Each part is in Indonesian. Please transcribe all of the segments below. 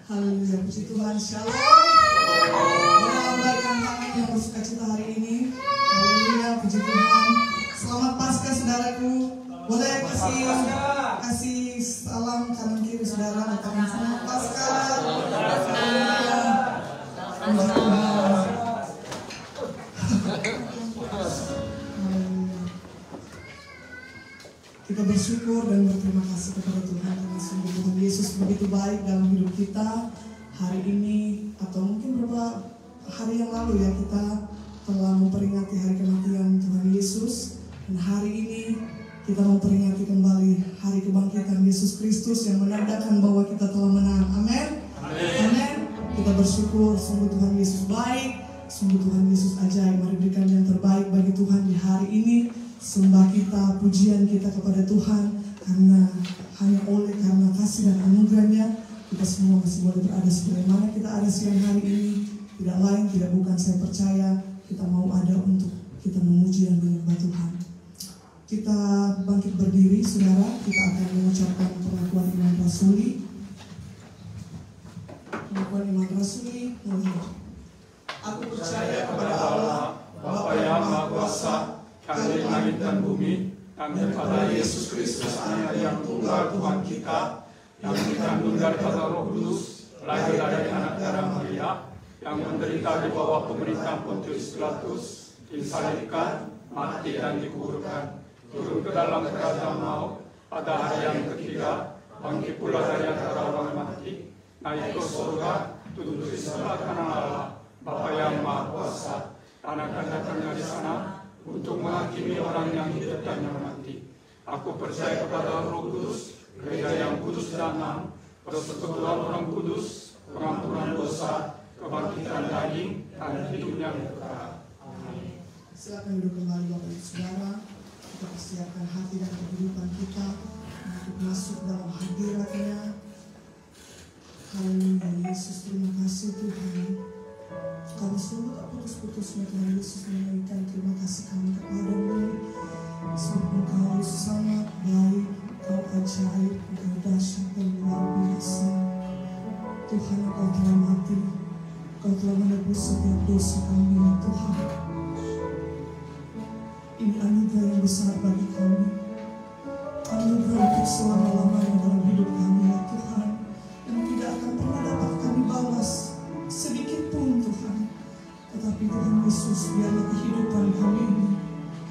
Haleluya, puji Tuhan. Shalom. Melambaikan tangan yang bersukacita hari ini. Haleluya, puji Tuhan. Selamat Paskah saudaraku. Boleh kasih salam kanan kiri saudara. Selamat Paskah. Puji Tuhan. Kita bersyukur dan berterima kasih kepada Tuhan karena sungguh Tuhan Yesus begitu baik dalam hidup kita hari ini, atau mungkin beberapa hari yang lalu ya, kita telah memperingati hari kematian Tuhan Yesus, dan hari ini kita memperingati kembali hari kebangkitan Yesus Kristus yang menandakan bahwa kita telah menang. Amin. Amin. Kita bersyukur, sungguh Tuhan Yesus baik, sungguh Tuhan Yesus ajaib. Mari berikan yang terbaik bagi Tuhan di hari ini. Sembah kita, pujian kita kepada Tuhan, karena hanya karena kasih dan anugerahnya kita semua masih boleh berada seperti mana kita ada siang hari ini. Tidak lain, tidak bukan, saya percaya kita mau ada untuk kita memuji dan menyembah Tuhan. Kita bangkit berdiri saudara, kita akan mengucapkan pengakuan iman rasuli. Pengakuan iman rasuli. Aku percaya kepada Allah, Bapa yang Maha Kuasa, Kali langit dan bumi, dan kepada Yesus Kristus Anak yang tunggal Tuhan kita, yang dikandung dari Roh Kudus, lahir dari anak darah Maria, yang menderita di bawah pemerintahan Pontius Pilatus, disalibkan, mati dan dikuburkan, turun ke dalam kerajaan maut, pada hari yang ketiga, bangkit pula dari antara orang mati, naik ke surga, duduk di sebelah kanan Allah, Bapa yang Maha Kuasa, dan akan datangnya di sana untuk menghakimi orang yang hidup dan yang mati. Aku percaya kepada Roh Kudus, gereja yang kudus dan am, persekutuan orang kudus, pengampunan dosa, kebangkitan daging, dan hidup yang kekal. Amin. Silakan duduk kembali Bapak Ibu Saudara. Kita persiapkan hati dan kehidupan kita untuk masuk dalam hadirat-Nya. Haleluya, Yesus, terima kasih Tuhan. Kami sungguh tak putus-putusnya Tuhan Yesus menyampaikan terima kasih kami kepadamu. Sebab Engkau sangat baik, Engkau ajaib, Engkau dahsyat dan luar biasa. Tuhan, Engkau telah mati, Engkau telah menebus setiap dosa kami ya Tuhan. Ini anugerah yang besar bagi kami, anugerah untuk selama-lamanya dalam hidup kami ya Tuhan, yang tidak akan pernah dapat kami balas sedikit pun Tuhan. Tetapi Tuhan Yesus, biarlah kehidupan kami ini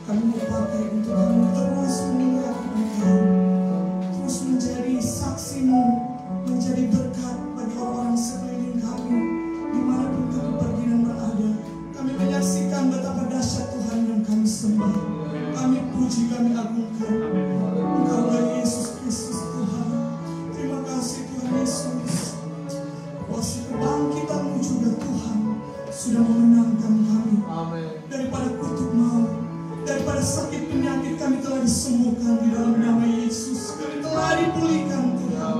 kami mau pakai untuk kami terus memuliakan Engkau, terus menjadi saksi-Mu, menjadi berkat bagi orang-orang sekeliling kami dimanapun kami pergi dan berada. Kami menyaksikan betapa dahsyat Tuhan yang kami sembah, kami puji, kami agungkan Engkau Yesus Kristus Tuhan. Terima kasih Tuhan Yesus, kuasa kebangkitan-Mu juga Tuhan sudah memenangkan kami. Amen. Daripada kutuk maut, daripada sakit penyakit kami telah disembuhkan di dalam nama Yesus. Kami telah dipulihkan Tuhan.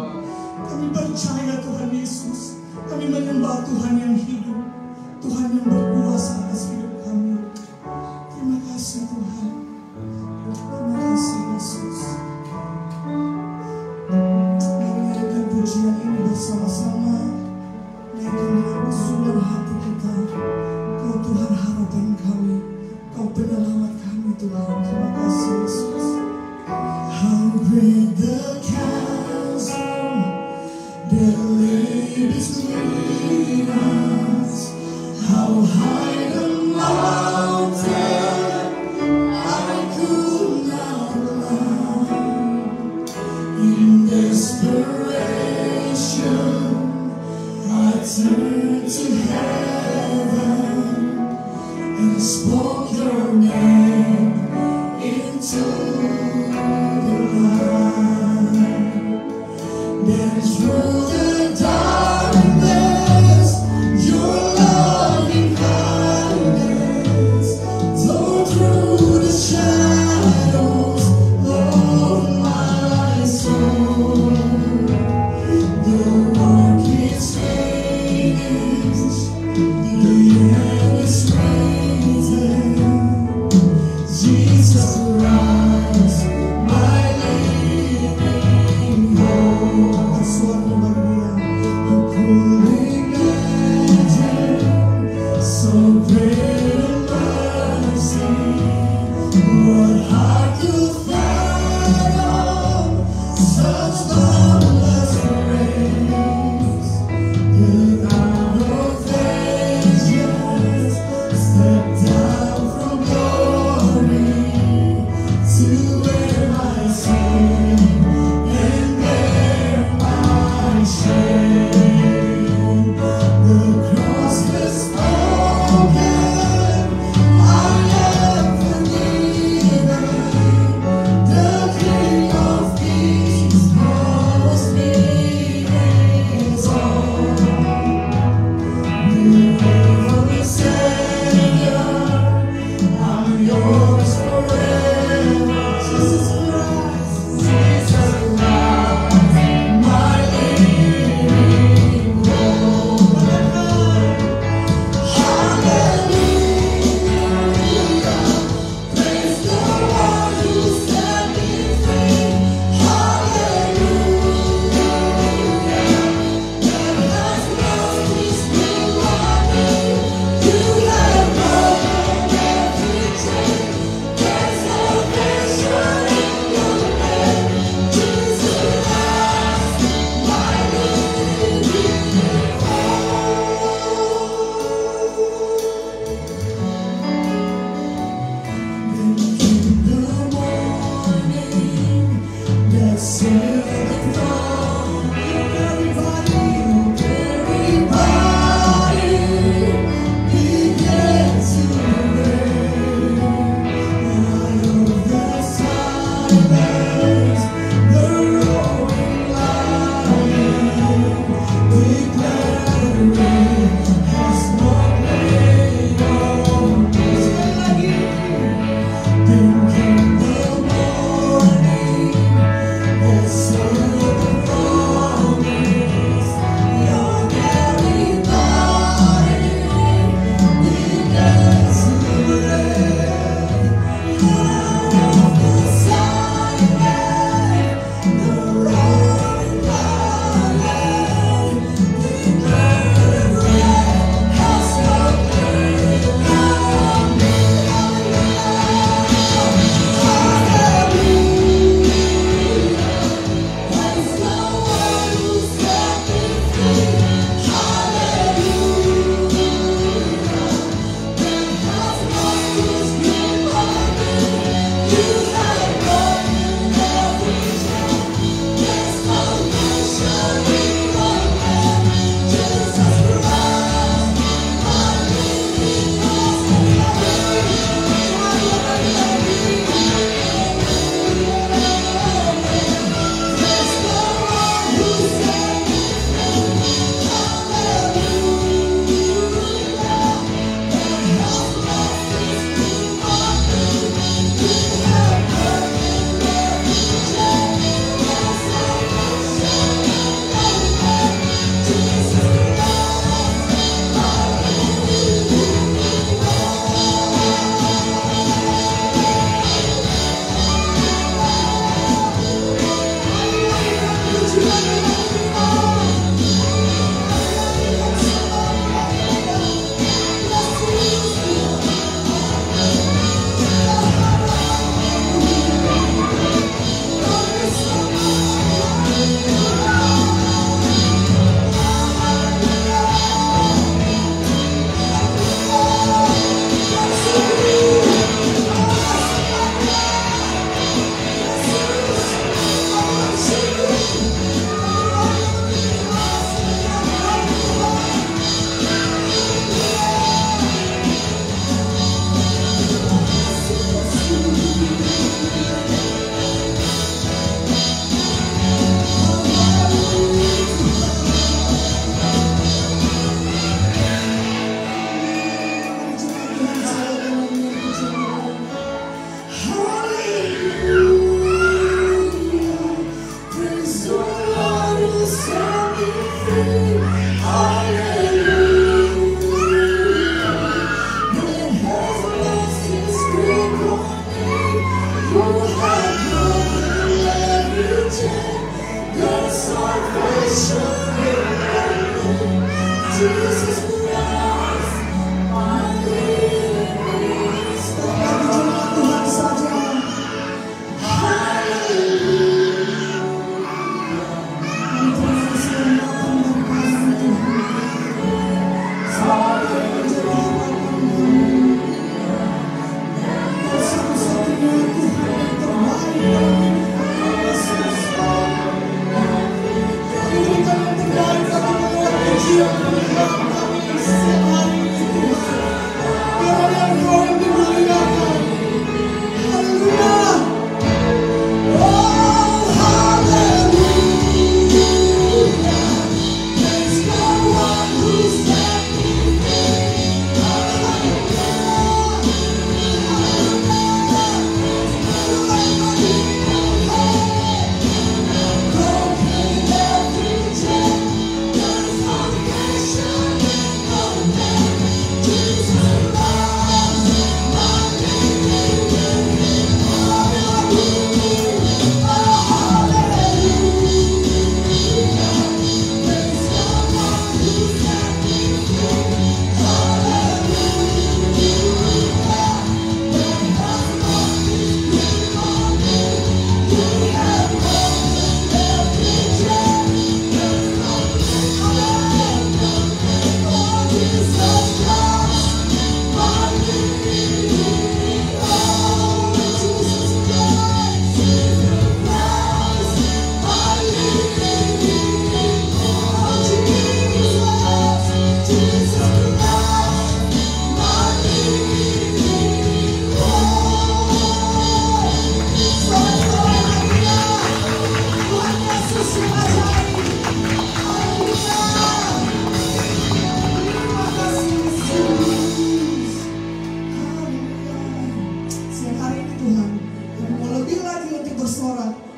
Kami percaya Tuhan Yesus. Kami menyembah Tuhan yang hidup, Tuhan yang berkuasa atas hidup kami. Terima kasih Tuhan. Terima kasih Yesus. Mari nyanyikan pujian ini bersama-sama. Naikkan dengan sumber hati kita. Kau Tuhan harapan kami, Kau penyelamat kami Tuhan. Terima kasih Yesus. How great the chasm that lay between us, how high the mountain I could not climb. In desperation I turned to heaven and spoke your name into the light. Then through the darkness, your loving kindness tore through the shadows of my soul. The work is finished, the end is written.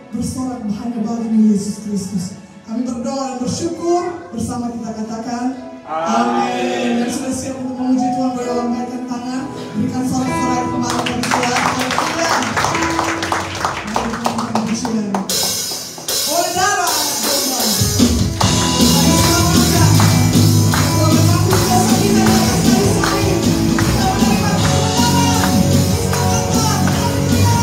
bersorak hanya bagi Yesus Kristus. Kami berdoa dan bersyukur bersama kita katakan amin. Dan sudah siap untuk memuji Tuhan, boleh lambaikan tangan, berikan sorak-sorai kembali bagi Tuhan. Haleluya. Mari kita pujian. Oleh darah anak domba. Ada selamanya. Kalau mengaku dosa kita di atas kayu salib, kita menerima kebenaran. Selamat, haleluya.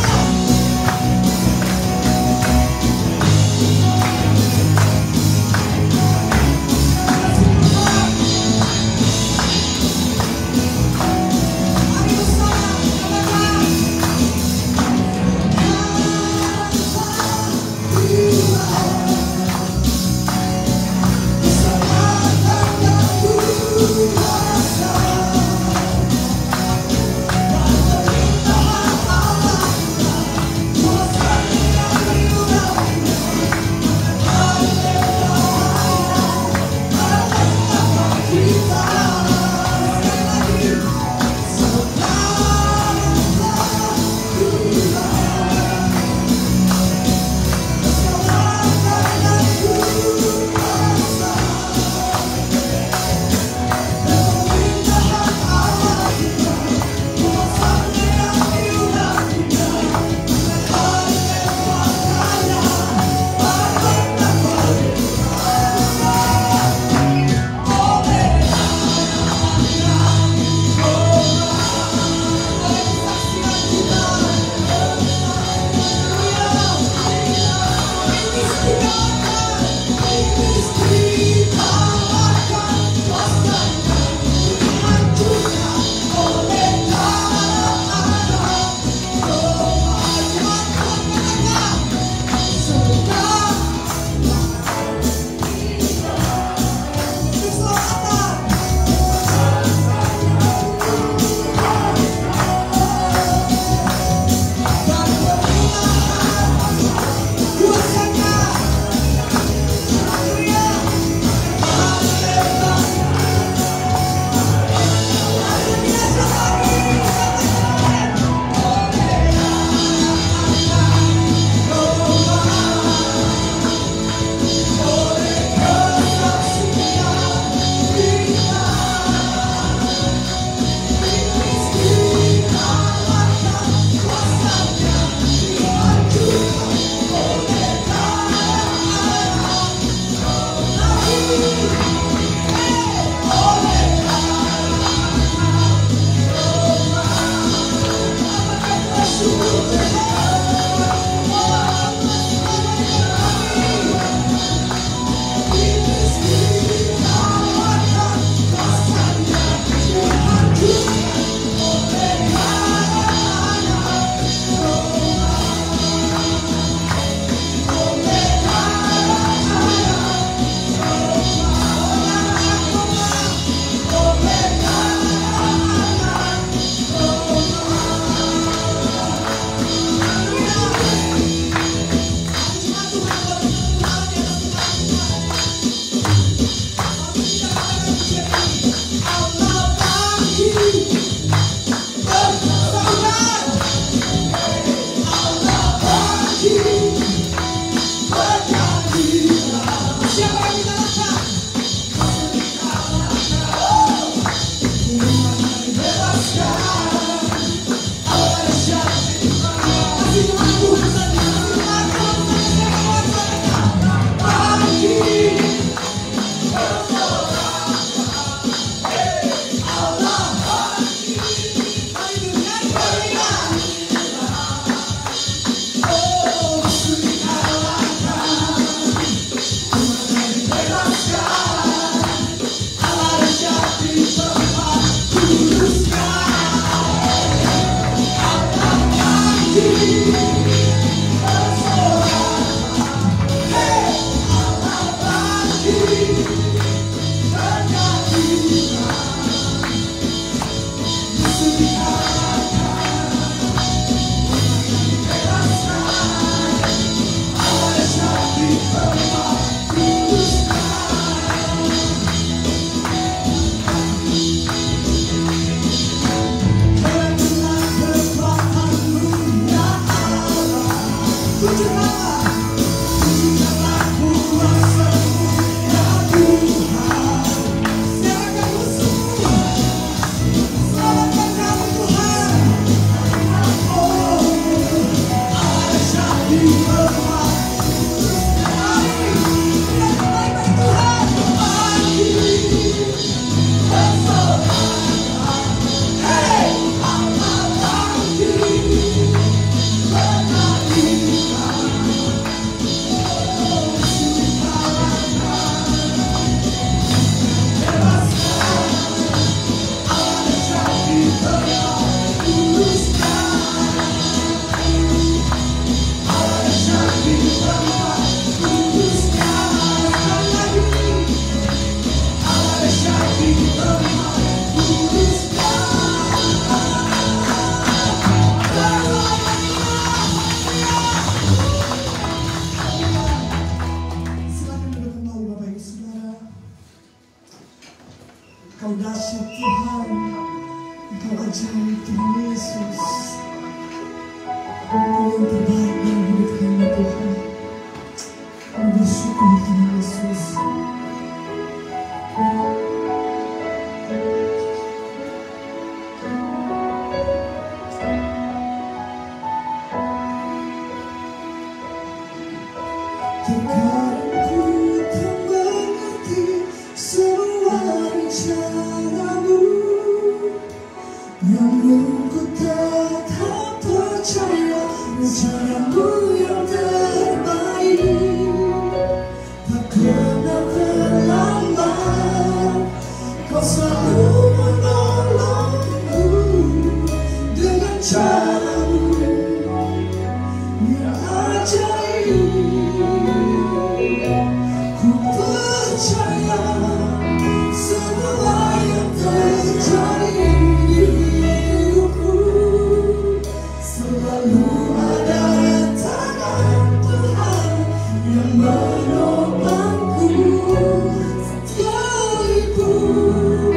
Engkau dahsyat Tuhan, Engkau ajaib Tuhan Yesus. Engkau yang terbaik dalam hidup kami Tuhan. Kami bersyukur Tuhan Yesus. Terkadang ku tak mengerti semua rencanamu, namun ku tetap percaya rencanamu yang terbaik. Tak pernah terlambat, kau selalu menolongku dengan caramu yang ajaib. Ku percaya semua yang terjadi di hidupku selalu ada tangan Tuhan yang menopangku. Sekalipun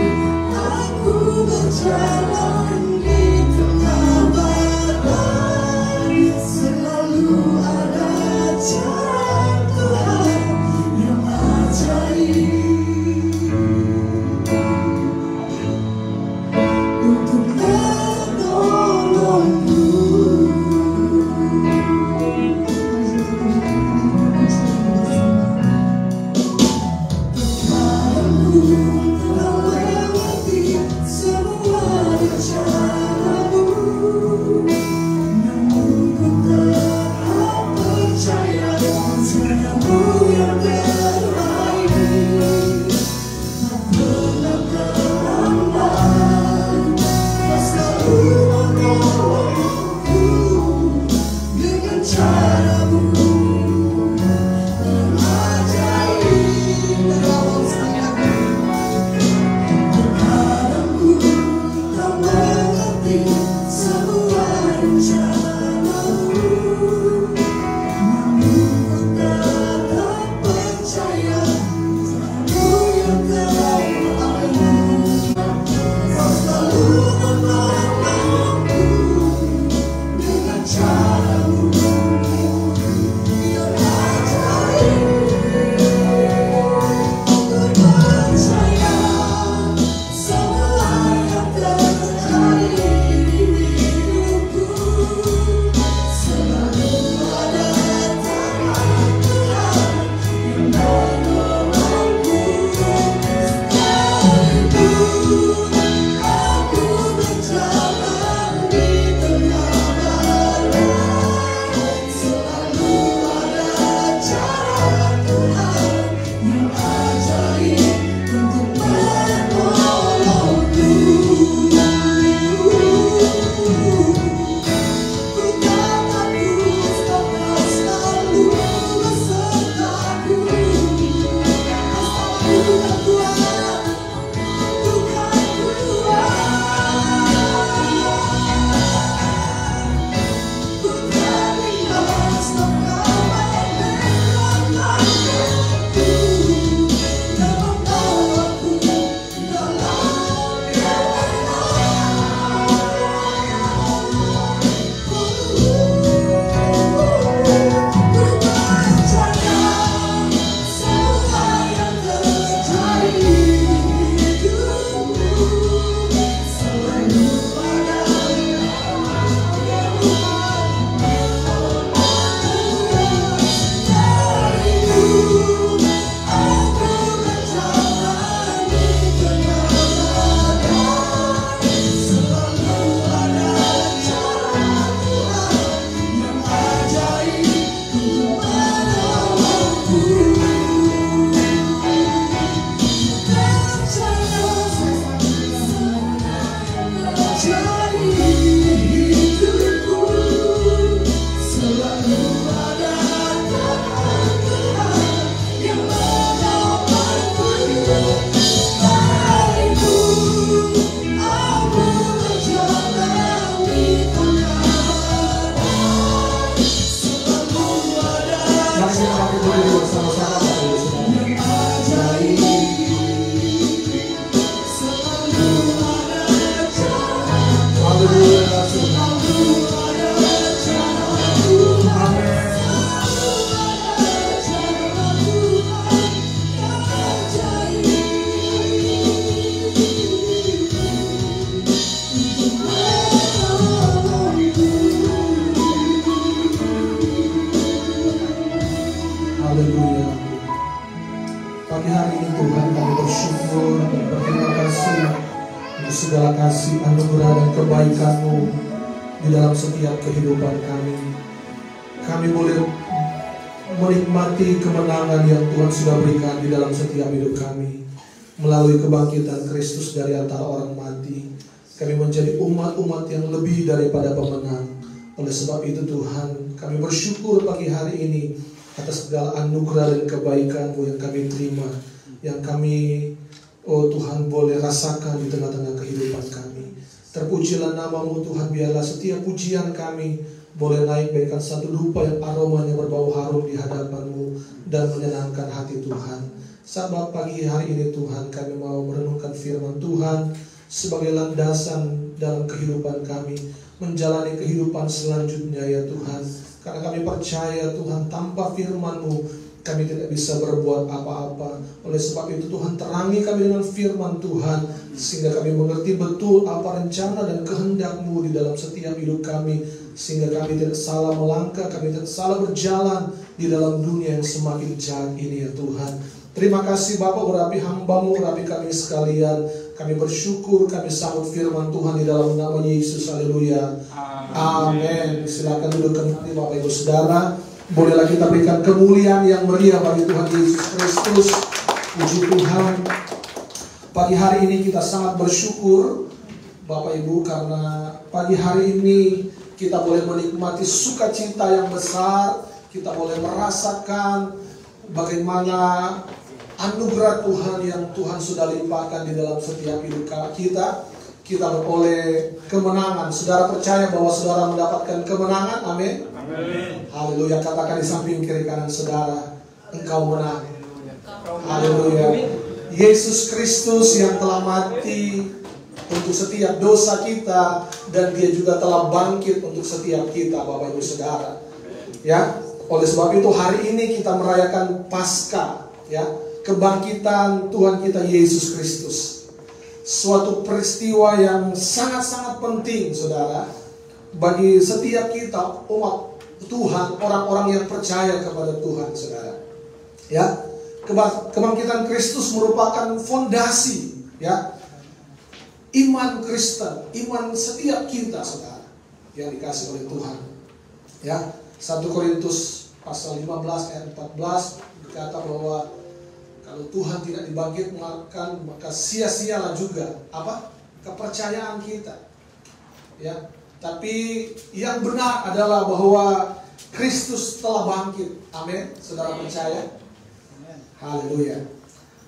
aku berjalan di tengah badai, selalu ada jalan Tuhan yang ajaib untuk menolongku. Terkadang ku tak mengerti semua rencanamu, namun ku tetap percaya rencanamu yang terbaik. Tak pernah terlambat, kau selalu menolongku dengan caramu yang ajaib. Dari awal sampai akhir, segala kasih, anugerah dan kebaikan-Mu di dalam setiap kehidupan kami. Kami boleh menikmati kemenangan yang Tuhan sudah berikan di dalam setiap hidup kami. Melalui kebangkitan Kristus dari antara orang mati, kami menjadi umat-umat yang lebih daripada pemenang. Oleh sebab itu Tuhan, kami bersyukur pagi hari ini atas segala anugerah dan kebaikan-Mu yang kami terima, yang kami, oh Tuhan, boleh rasakan di tengah-tengah kehidupan kami. Terpujilah nama-Mu Tuhan, biarlah setiap pujian kami boleh naik bagaikan satu dupa yang aromanya berbau harum di hadapan-Mu dan menyenangkan hati Tuhan. Sebab pagi hari ini Tuhan, kami mau merenungkan firman Tuhan sebagai landasan dalam kehidupan kami, menjalani kehidupan selanjutnya ya Tuhan. Karena kami percaya Tuhan, tanpa firman-Mu kami tidak bisa berbuat apa-apa. Oleh sebab itu Tuhan, terangi kami dengan firman Tuhan, sehingga kami mengerti betul apa rencana dan kehendak-Mu di dalam setiap hidup kami, sehingga kami tidak salah melangkah, kami tidak salah berjalan di dalam dunia yang semakin jahat ini ya Tuhan. Terima kasih Bapak, urapi hamba-Mu, urapi kami sekalian. Kami bersyukur, kami sambut firman Tuhan di dalam nama Yesus. Haleluya. Amin. Silakan duduk kembali Bapak Ibu Saudara. Bolehlah kita berikan kemuliaan yang meriah bagi Tuhan Yesus Kristus. Puji Tuhan. Pagi hari ini kita sangat bersyukur Bapak Ibu, karena pagi hari ini kita boleh menikmati sukacita yang besar. Kita boleh merasakan bagaimana anugerah Tuhan yang Tuhan sudah limpahkan di dalam setiap hidup kita. Kita beroleh kemenangan. Saudara percaya bahwa saudara mendapatkan kemenangan? Amin. Amin. Haleluya. Katakan di samping kiri kanan saudara, engkau menang. Haleluya. Yesus Kristus yang telah mati untuk setiap dosa kita, dan Dia juga telah bangkit untuk setiap kita, Bapak Ibu Saudara. Ya, oleh sebab itu hari ini kita merayakan Paskah, ya, kebangkitan Tuhan kita Yesus Kristus. Suatu peristiwa yang sangat-sangat penting, saudara, bagi setiap kita umat Tuhan, orang-orang yang percaya kepada Tuhan, saudara. Ya, kebangkitan Kristus merupakan fondasi, ya, iman Kristen, iman setiap kita, saudara, yang dikasih oleh Tuhan. Ya, 1 Korintus pasal 15 ayat 14 berkata bahwa kalau Tuhan tidak dibangkitkan, maka sia-sialah juga apa? Kepercayaan kita. Ya, tapi yang benar adalah bahwa Kristus telah bangkit. Amin. Saudara percaya? Haleluya.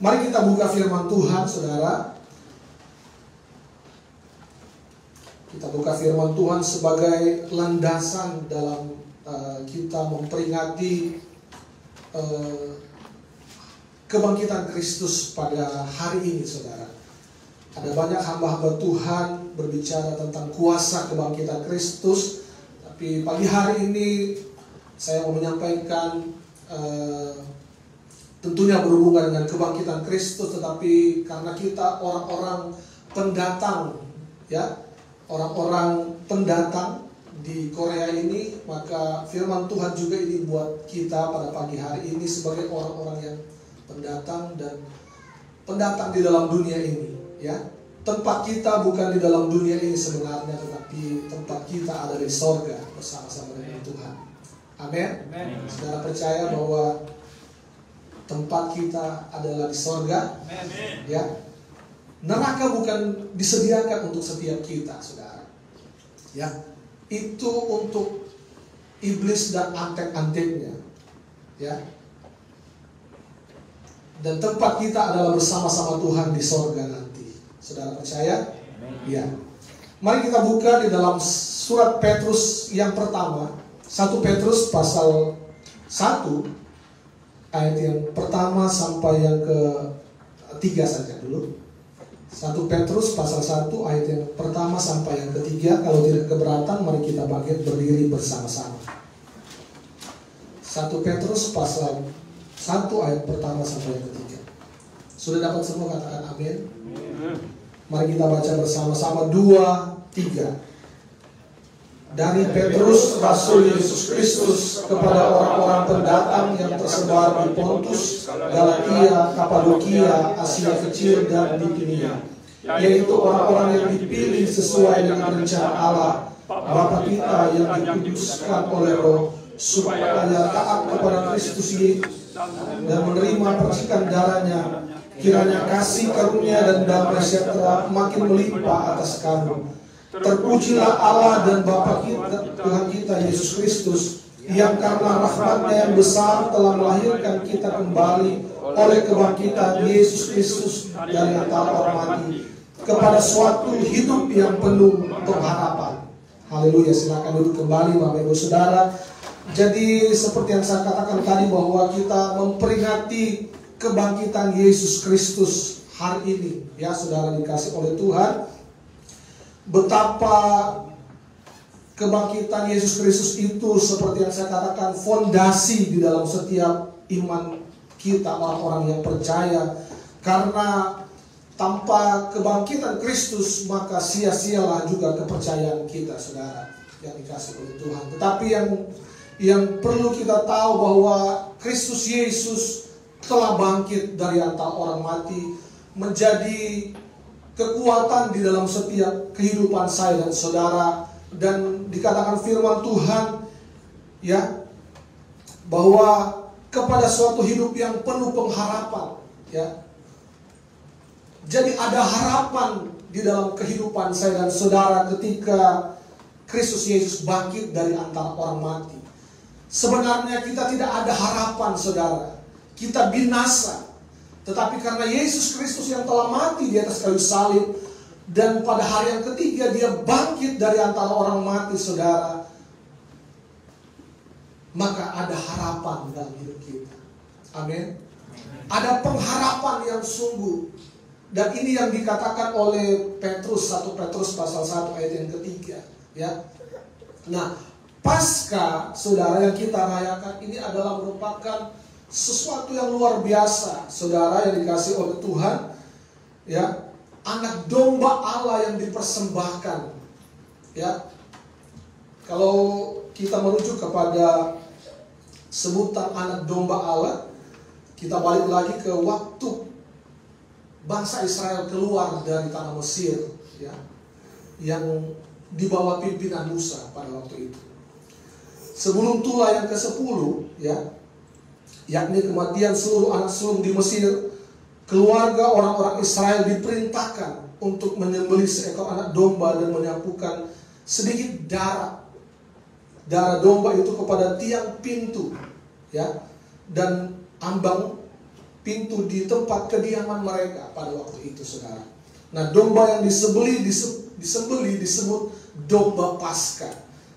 Mari kita buka firman Tuhan, saudara. Kita buka firman Tuhan sebagai landasan dalam kita memperingati kebangkitan Kristus pada hari ini, saudara. Ada banyak hamba-hamba Tuhan berbicara tentang kuasa kebangkitan Kristus, tapi pagi hari ini saya mau menyampaikan tentunya berhubungan dengan kebangkitan Kristus, tetapi karena kita orang-orang pendatang, ya, orang-orang pendatang di Korea ini, maka firman Tuhan juga ini buat kita pada pagi hari ini sebagai orang-orang yang pendatang dan pendatang di dalam dunia ini, ya. Tempat kita bukan di dalam dunia ini sebenarnya, tetapi tempat kita ada di sorga bersama-sama dengan Tuhan. Amin. Saudara percaya bahwa tempat kita adalah di sorga? Ya. Neraka bukan disediakan untuk setiap kita, saudara. Ya. Itu untuk iblis dan antek-anteknya, ya. Dan tempat kita adalah bersama-sama Tuhan di sorga nanti. Saudara percaya? Ya. Mari kita buka di dalam surat Petrus yang pertama, 1 Petrus pasal 1 ayat yang pertama sampai yang ke-3 saja dulu. 1 Petrus pasal 1 ayat yang pertama sampai yang ke-3. Kalau tidak keberatan, mari kita bangkit berdiri bersama-sama. 1 Petrus pasal 1 ayat pertama sampai yang ke-3. Sudah dapat semua? Katakan amin. Mari kita baca bersama-sama. 2, 3. Dari Petrus, Rasul Yesus Kristus, kepada orang-orang pendatang yang tersebar di Pontus, Galatia, Kapadokia, Asia Kecil, dan Bitinia, yaitu orang-orang yang dipilih sesuai dengan rencana Allah Bapa kita yang dikuduskan oleh Roh, supaya taat kepada Kristus Yesus dan menerima percikan darahnya. Kiranya kasih karunia dan damai sejahtera makin melimpah atas kami. Terpujilah Allah dan Bapa kita, Tuhan kita Yesus Kristus, yang karena rahmat-Nya yang besar telah melahirkan kita kembali oleh kebangkitan Yesus Kristus dari antara orang mati kepada suatu hidup yang penuh pengharapan. Haleluya, silakan duduk kembali Bapak Ibu Saudara. Jadi seperti yang saya katakan tadi, bahwa kita memperingati kebangkitan Yesus Kristus hari ini, ya saudara dikasih oleh Tuhan. Betapa kebangkitan Yesus Kristus itu, seperti yang saya katakan, fondasi di dalam setiap iman kita, orang-orang yang percaya. Karena tanpa kebangkitan Kristus, maka sia-sialah juga kepercayaan kita, saudara yang dikasih oleh Tuhan. Tetapi yang perlu kita tahu bahwa Kristus Yesus telah bangkit dari antara orang mati, menjadi kekuatan di dalam setiap kehidupan saya dan saudara. Dan dikatakan firman Tuhan, ya, bahwa kepada suatu hidup yang penuh pengharapan, ya. Jadi ada harapan di dalam kehidupan saya dan saudara ketika Kristus Yesus bangkit dari antara orang mati. Sebenarnya kita tidak ada harapan, saudara. Kita binasa. Tetapi karena Yesus Kristus yang telah mati di atas kayu salib, dan pada hari yang ketiga Dia bangkit dari antara orang mati, saudara, maka ada harapan dalam hidup kita. Amin. Ada pengharapan yang sungguh. Dan ini yang dikatakan oleh Petrus, 1 Petrus pasal 1 ayat yang ketiga, ya. Nah, Paskah, saudara, yang kita rayakan ini adalah merupakan sesuatu yang luar biasa, saudara yang dikasih oleh Tuhan, ya. Anak domba Allah yang dipersembahkan, ya. Kalau kita merujuk kepada sebutan anak domba Allah, kita balik lagi ke waktu bangsa Israel keluar dari tanah Mesir, ya, yang di bawah pimpinan Musa pada waktu itu. Sebelum tulah yang ke-10, ya, yakni kematian seluruh anak sulung di Mesir, keluarga orang-orang Israel diperintahkan untuk menyembelih seekor anak domba dan menyapukan sedikit darah domba itu kepada tiang pintu, ya, dan ambang pintu di tempat kediaman mereka pada waktu itu, saudara. Nah, domba yang disembelih disebut domba Paskah,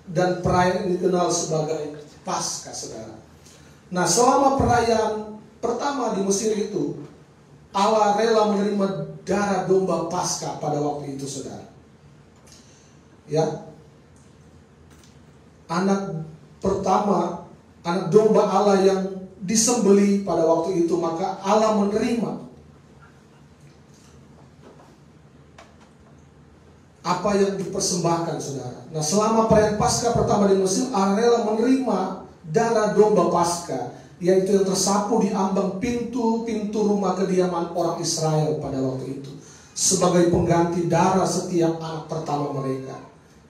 dan perayaan ini dikenal sebagai Paskah, saudara. Nah, selama perayaan pertama di Mesir itu, Allah rela menerima darah domba Paskah pada waktu itu, saudara. Ya, anak pertama, anak domba Allah yang disembelih pada waktu itu, maka Allah menerima apa yang dipersembahkan, saudara. Nah, selama perayaan Paskah pertama di Mesir, Allah rela menerima darah domba Paskah, yaitu yang tersapu di ambang pintu-pintu rumah kediaman orang Israel pada waktu itu, sebagai pengganti darah setiap anak pertama mereka,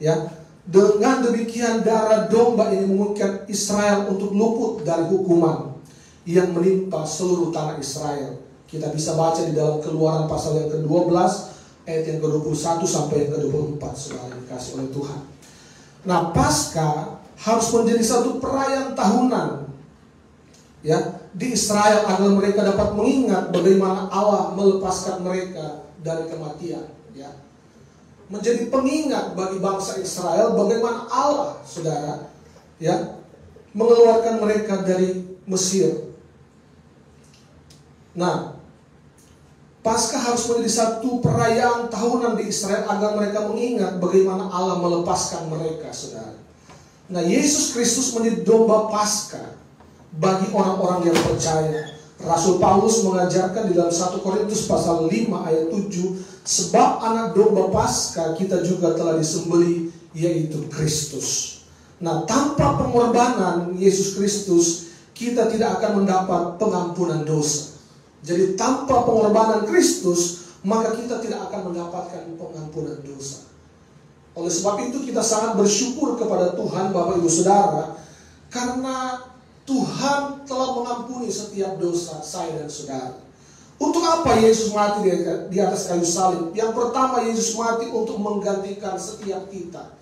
ya. Dengan demikian darah domba ini memungkinkan Israel untuk luput dari hukuman yang menimpa seluruh tanah Israel. Kita bisa baca di dalam Keluaran pasal yang ke-12 ayat yang ke-21 sampai yang ke-24, saudara dikasih oleh Tuhan. Nah, Paskah harus menjadi satu perayaan tahunan, ya, di Israel, agar mereka dapat mengingat bagaimana Allah melepaskan mereka dari kematian, ya. Menjadi pengingat bagi bangsa Israel bagaimana Allah, saudara, ya, mengeluarkan mereka dari Mesir. Nah, Paskah harus menjadi satu perayaan tahunan di Israel agar mereka mengingat bagaimana Allah melepaskan mereka, saudara. Nah, Yesus Kristus menjadi domba Paskah bagi orang-orang yang percaya. Rasul Paulus mengajarkan di dalam 1 Korintus pasal 5 ayat 7, sebab anak domba Paskah kita juga telah disembelih, yaitu Kristus. Nah, tanpa pengorbanan Yesus Kristus, kita tidak akan mendapat pengampunan dosa. Jadi tanpa pengorbanan Kristus, maka kita tidak akan mendapatkan pengampunan dosa. Oleh sebab itu kita sangat bersyukur kepada Tuhan, Bapak Ibu Saudara, karena Tuhan telah mengampuni setiap dosa saya dan saudara. Untuk apa Yesus mati di atas kayu salib? Yang pertama, Yesus mati untuk menggantikan setiap kita.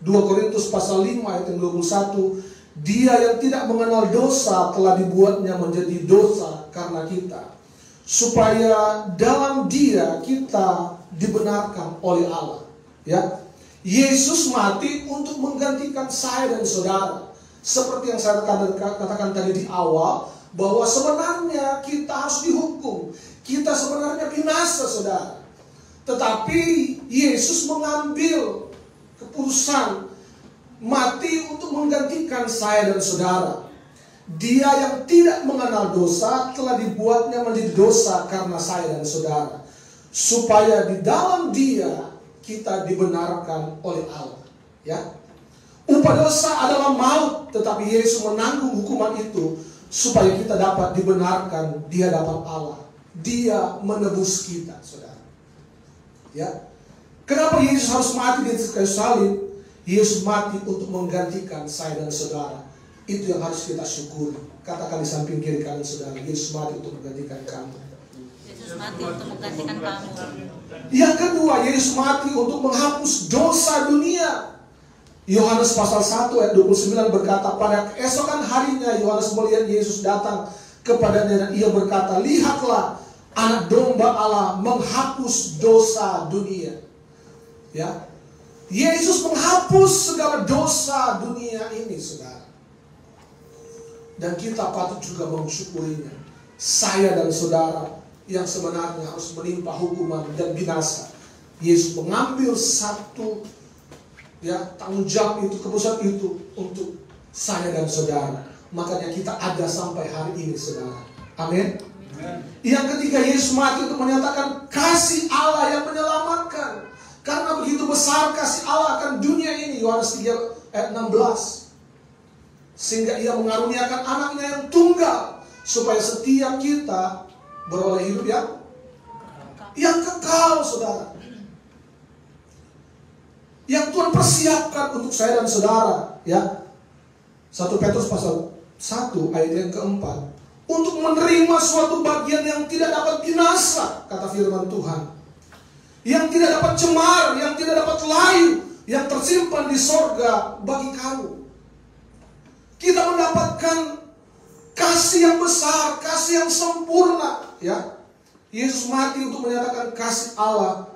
2 Korintus pasal 5 ayat 21, Dia yang tidak mengenal dosa telah dibuatnya menjadi dosa karena kita, supaya dalam Dia kita dibenarkan oleh Allah. Ya, Yesus mati untuk menggantikan saya dan saudara. Seperti yang saya katakan tadi di awal, bahwa sebenarnya kita harus dihukum. Kita sebenarnya binasa, saudara. Tetapi Yesus mengambil keputusan mati untuk menggantikan saya dan saudara. Dia yang tidak mengenal dosa telah dibuatnya menjadi dosa karena saya dan saudara, supaya di dalam Dia kita dibenarkan oleh Allah. Ya, upah dosa adalah maut, tetapi Yesus menanggung hukuman itu supaya kita dapat dibenarkan di hadapan Allah. Dia menebus kita, saudara. Ya, kenapa Yesus harus mati di atas kayu salib? Yesus mati untuk menggantikan saya dan saudara. Itu yang harus kita syukuri. Katakan di samping kiri kanan saudara, Yesus mati untuk menggantikan kamu. Yesus mati untuk menggantikan kamu. Yang kedua, Yesus mati untuk menghapus dosa dunia. Yohanes pasal 1 ayat 29 berkata, pada keesokan harinya Yohanes melihat Yesus datang kepadanya dan ia berkata, lihatlah anak domba Allah menghapus dosa dunia. Ya, Yesus menghapus segala dosa dunia ini, saudara. Dan kita patut juga mensyukurinya. Saya dan saudara yang sebenarnya harus menimpa hukuman dan binasa, Yesus mengambil satu tanggung jawab itu, keputusan itu untuk saya dan saudara. Makanya kita ada sampai hari ini, saudara. Amin. Yang ketiga, Yesus mati untuk menyatakan kasih Allah yang menyelamatkan. Karena begitu besar kasih Allah akan dunia ini, Yohanes 3 ayat 16. Sehingga Ia mengaruniakan anaknya yang tunggal, supaya setiap kita beroleh hidup yang kekal, saudara. Yang Tuhan persiapkan untuk saya dan saudara, ya. 1 Petrus pasal 1 ayat yang keempat, untuk menerima suatu bagian yang tidak dapat binasa, kata firman Tuhan, yang tidak dapat cemar, yang tidak dapat layu, yang tersimpan di sorga bagi kamu. Kita mendapatkan kasih yang besar, kasih yang sempurna, ya. Yesus mati untuk menyatakan kasih Allah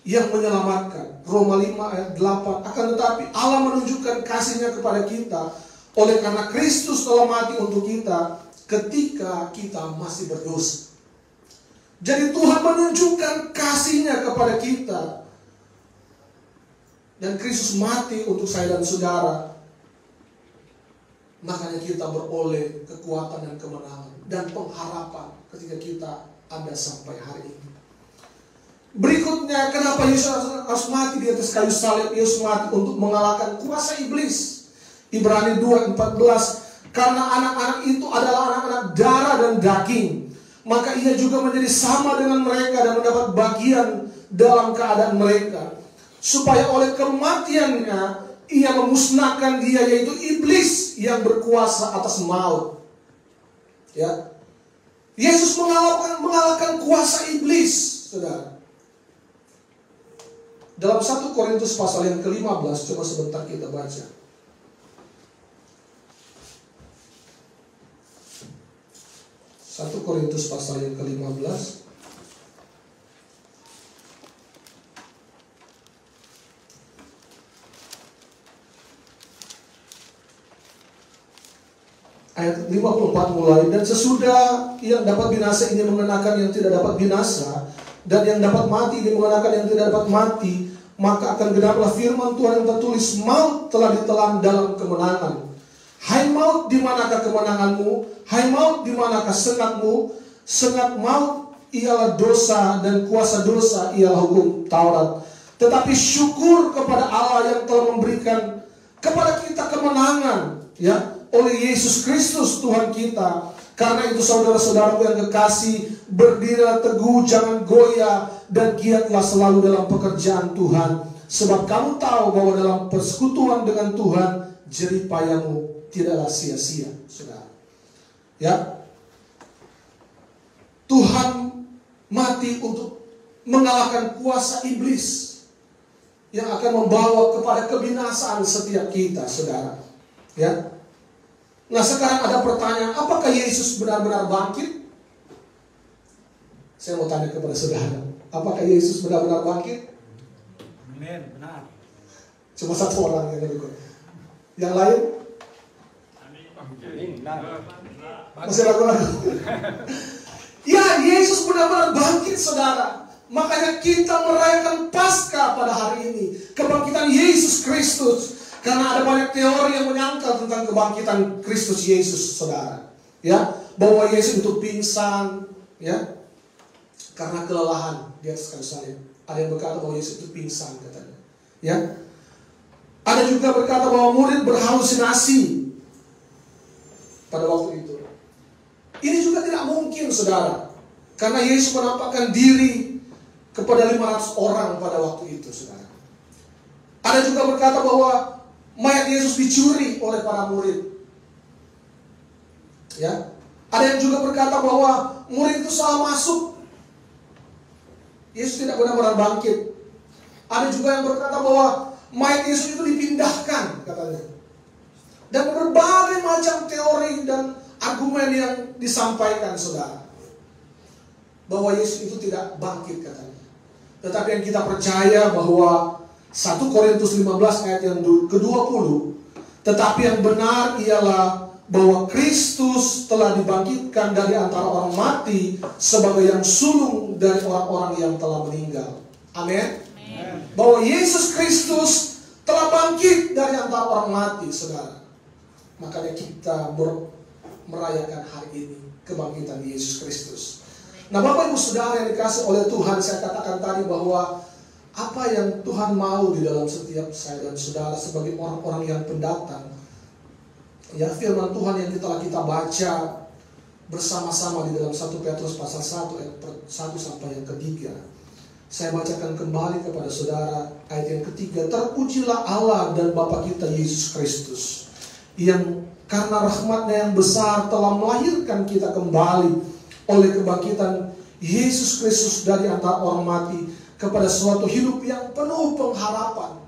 yang menyelamatkan. Roma 5 ayat 8. Akan tetapi Allah menunjukkan kasih-Nya kepada kita oleh karena Kristus telah mati untuk kita ketika kita masih berdosa. Jadi Tuhan menunjukkan kasih-Nya kepada kita, dan Kristus mati untuk saya dan saudara. Makanya kita beroleh kekuatan dan kemenangan dan pengharapan ketika kita ada sampai hari ini. Berikutnya, kenapa Yesus harus mati di atas kayu salib? Yesus mati untuk mengalahkan kuasa iblis. Ibrani 2:14, karena anak-anak itu adalah anak-anak darah dan daging, maka ia juga menjadi sama dengan mereka dan mendapat bagian dalam keadaan mereka, supaya oleh kematiannya ia memusnahkan dia, yaitu iblis yang berkuasa atas maut. Ya, Yesus mengalahkan kuasa iblis, saudara. Dalam 1 Korintus pasal yang ke-15, coba sebentar kita baca. 1 Korintus pasal yang ke-15. Ayat 54 mulai, dan sesudah yang dapat binasa ini mengenakan yang tidak dapat binasa, dan yang dapat mati ini mengenakan yang tidak dapat mati, maka akan genaplah firman Tuhan yang tertulis, maut telah ditelan dalam kemenangan. Hai maut, di manakah kemenanganmu? Hai maut, di manakah sengatmu? Sengat maut ialah dosa, dan kuasa dosa ialah hukum Taurat. Tetapi syukur kepada Allah yang telah memberikan kepada kita kemenangan, ya, oleh Yesus Kristus Tuhan kita. Karena itu saudara-saudaraku yang kekasih, berdirilah teguh, jangan goyah, dan giatlah selalu dalam pekerjaan Tuhan. Sebab kamu tahu bahwa dalam persekutuan dengan Tuhan, jerih payahmu tidaklah sia-sia, saudara. Ya, Tuhan mati untuk mengalahkan kuasa iblis yang akan membawa kepada kebinasaan setiap kita, saudara. Ya. Nah, sekarang ada pertanyaan, apakah Yesus benar-benar bangkit? Saya mau tanya kepada saudara, apakah Yesus benar-benar bangkit? Amin, benar. Cuma satu orang yang ikut. Yang lain? Amin, benar. Masih ragu-ragu? Ya, Yesus benar-benar bangkit, saudara. Makanya kita merayakan Paskah pada hari ini, kebangkitan Yesus Kristus. Karena ada banyak teori yang menyangkal tentang kebangkitan Kristus Yesus, saudara. Ya, bahwa Yesus itu pingsan, ya, karena kelelahan di atas kayu salib. Ada yang berkata bahwa Yesus itu pingsan, katanya. Ya, ada juga berkata bahwa murid berhalusinasi pada waktu itu. Ini juga tidak mungkin, saudara, karena Yesus menampakkan diri kepada 500 orang pada waktu itu, saudara. Ada juga berkata bahwa mayat Yesus dicuri oleh para murid. Ya, ada yang juga berkata bahwa murid itu salah masuk. Yesus tidak benar-benar bangkit. Ada juga yang berkata bahwa mayat Yesus itu dipindahkan, katanya. Dan berbagai macam teori dan argumen yang disampaikan, saudara, bahwa Yesus itu tidak bangkit, katanya. Tetapi yang kita percaya bahwa 1 Korintus 15 ayat yang ke-20, tetapi yang benar ialah bahwa Kristus telah dibangkitkan dari antara orang mati sebagai yang sulung dari orang-orang yang telah meninggal. Amin. Bahwa Yesus Kristus telah bangkit dari antara orang mati, saudara. Makanya kita merayakan hari ini kebangkitan Yesus Kristus. Nah, Bapak Ibu Saudara yang dikasih oleh Tuhan, saya katakan tadi bahwa apa yang Tuhan mau di dalam setiap saya dan saudara sebagai orang-orang yang pendatang. Ya, firman Tuhan yang telah kita baca bersama-sama di dalam 1 Petrus pasal 1 ayat 1 sampai yang ketiga. Saya bacakan kembali kepada saudara ayat yang ketiga. Terpujilah Allah dan Bapa kita Yesus Kristus, yang karena rahmat-Nya yang besar telah melahirkan kita kembali oleh kebangkitan Yesus Kristus dari antara orang mati kepada suatu hidup yang penuh pengharapan.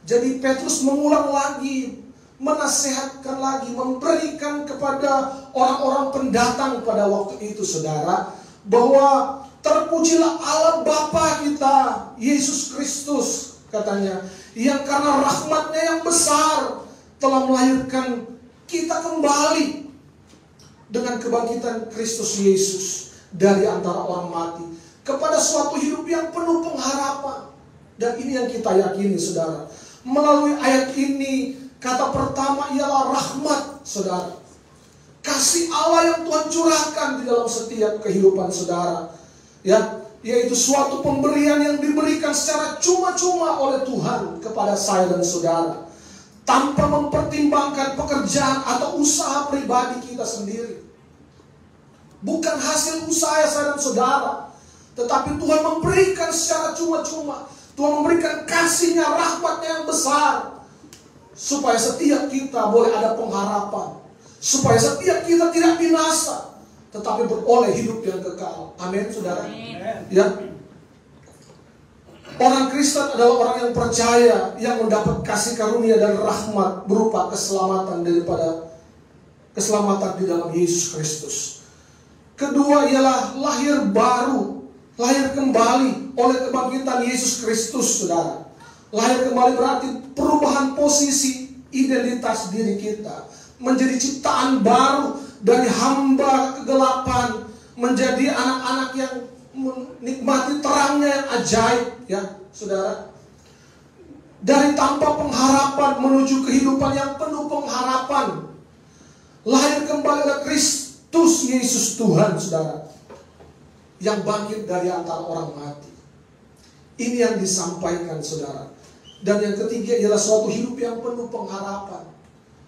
Jadi Petrus mengulang lagi, menasihatkan lagi, memberikan kepada orang-orang pendatang pada waktu itu, saudara, bahwa terpujilah Allah Bapa kita Yesus Kristus, katanya, yang karena rahmat-Nya yang besar telah melahirkan kita kembali dengan kebangkitan Kristus Yesus dari antara orang mati kepada suatu hidup yang penuh pengharapan. Dan ini yang kita yakini, saudara. Melalui ayat ini, kata pertama ialah rahmat, saudara. Kasih Allah yang Tuhan curahkan di dalam setiap kehidupan saudara. Ya, yaitu suatu pemberian yang diberikan secara cuma-cuma oleh Tuhan kepada saya dan saudara, tanpa mempertimbangkan pekerjaan atau usaha pribadi kita sendiri. Bukan hasil usaha saya dan saudara, tetapi Tuhan memberikan secara cuma-cuma. Tuhan memberikan kasih-Nya, rahmat-Nya yang besar, supaya setiap kita boleh ada pengharapan, supaya setiap kita tidak binasa, tetapi beroleh hidup yang kekal. Amin, saudara. Ya. Orang Kristen adalah orang yang percaya, yang mendapat kasih karunia dan rahmat berupa keselamatan daripada keselamatan di dalam Yesus Kristus. Kedua ialah lahir baru, lahir kembali oleh kebangkitan Yesus Kristus, saudara. Lahir kembali berarti perubahan posisi identitas diri kita, menjadi ciptaan baru, dari hamba kegelapan menjadi anak-anak yang menikmati terangnya yang ajaib, ya saudara. Dari tanpa pengharapan menuju kehidupan yang penuh pengharapan. Lahir kembali oleh Kristus Yesus Tuhan, saudara, yang bangkit dari antara orang mati. Ini yang disampaikan, saudara. Dan yang ketiga ialah suatu hidup yang penuh pengharapan,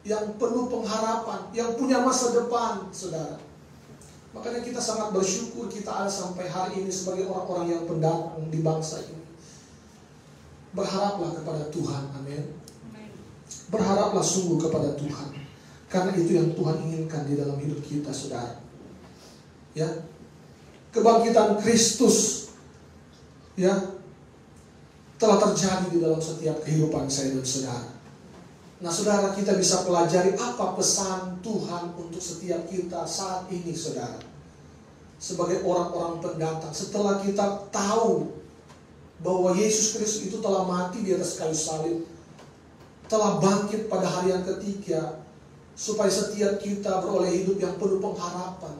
yang penuh pengharapan, yang punya masa depan, saudara. Makanya kita sangat bersyukur kita ada sampai hari ini sebagai orang-orang yang pendatang di bangsa ini. Berharaplah kepada Tuhan, amin. Berharaplah sungguh kepada Tuhan, karena itu yang Tuhan inginkan di dalam hidup kita, saudara. Ya, kebangkitan Kristus, ya, telah terjadi di dalam setiap kehidupan saya dan saudara. Nah, saudara, kita bisa pelajari apa pesan Tuhan untuk setiap kita saat ini, saudara. Sebagai orang-orang pendatang, setelah kita tahu bahwa Yesus Kristus itu telah mati di atas kayu salib, telah bangkit pada hari yang ketiga, supaya setiap kita beroleh hidup yang penuh pengharapan.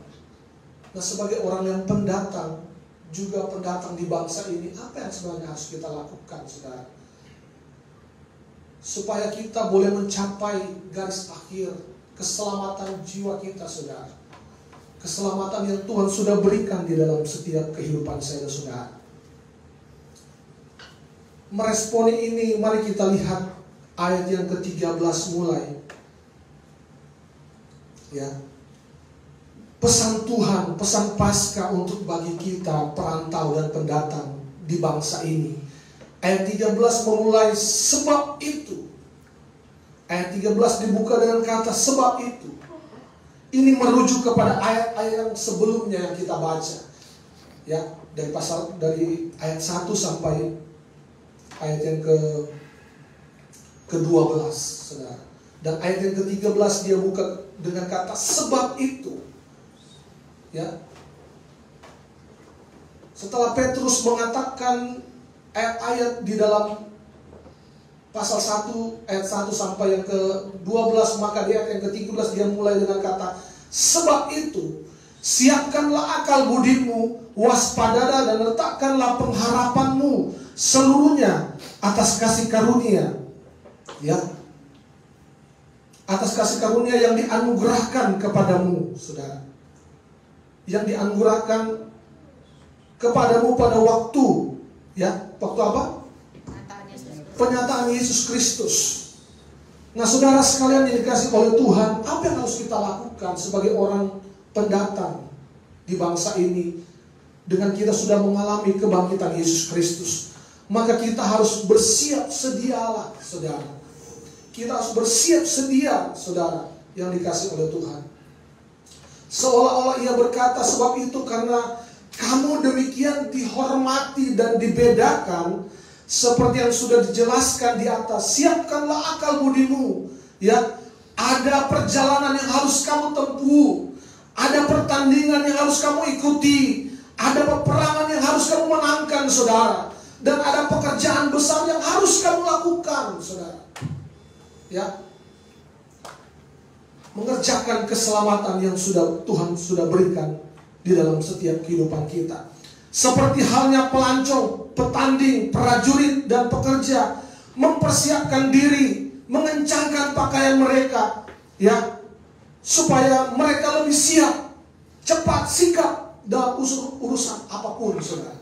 Nah, sebagai orang yang pendatang, juga pendatang di bangsa ini, apa yang sebenarnya harus kita lakukan, saudara? Supaya kita boleh mencapai garis akhir keselamatan jiwa kita, saudara. Keselamatan yang Tuhan sudah berikan di dalam setiap kehidupan saya dan saudara. Meresponi ini, mari kita lihat ayat yang ke-13 mulai. Ya. Pesan Tuhan, pesan Paskah untuk bagi kita perantau dan pendatang di bangsa ini. Ayat 13 memulai sebab itu. Ayat 13 dibuka dengan kata sebab itu. Ini merujuk kepada ayat-ayat yang sebelumnya yang kita baca. Ya, dari ayat 1 sampai ayat yang ke-12, saudara. Dan ayat yang ke-13 dia buka dengan kata sebab itu. Ya. Setelah Petrus mengatakan ayat-ayat di dalam pasal 1 ayat 1 sampai yang ke-12, maka di ayat yang ke-13 dia mulai dengan kata sebab itu siapkanlah akal budimu, waspadalah dan letakkanlah pengharapanmu seluruhnya atas kasih karunia, ya, atas kasih karunia yang dianugerahkan kepadamu, saudara, yang dianugerahkan kepadamu pada waktu, ya, waktu apa? Penyataan Yesus Kristus. Nah, saudara sekalian yang dikasih oleh Tuhan, apa yang harus kita lakukan sebagai orang pendatang di bangsa ini dengan kita sudah mengalami kebangkitan Yesus Kristus? Maka kita harus bersiap sedialah, saudara. Kita harus bersiap sedia, saudara, yang dikasih oleh Tuhan. Seolah-olah ia berkata, sebab itu karena kamu demikian dihormati dan dibedakan, seperti yang sudah dijelaskan di atas, siapkanlah akal budimu. Ya, ada perjalanan yang harus kamu tempuh, ada pertandingan yang harus kamu ikuti, ada peperangan yang harus kamu menangkan, saudara. Dan ada pekerjaan besar yang harus kamu lakukan, saudara. Ya, mengerjakan keselamatan yang Tuhan sudah berikan di dalam setiap kehidupan kita. Seperti halnya pelancong, petanding, prajurit, dan pekerja mempersiapkan diri, mengencangkan pakaian mereka, ya, supaya mereka lebih siap, cepat, sigap dalam urusan apapun, saudara.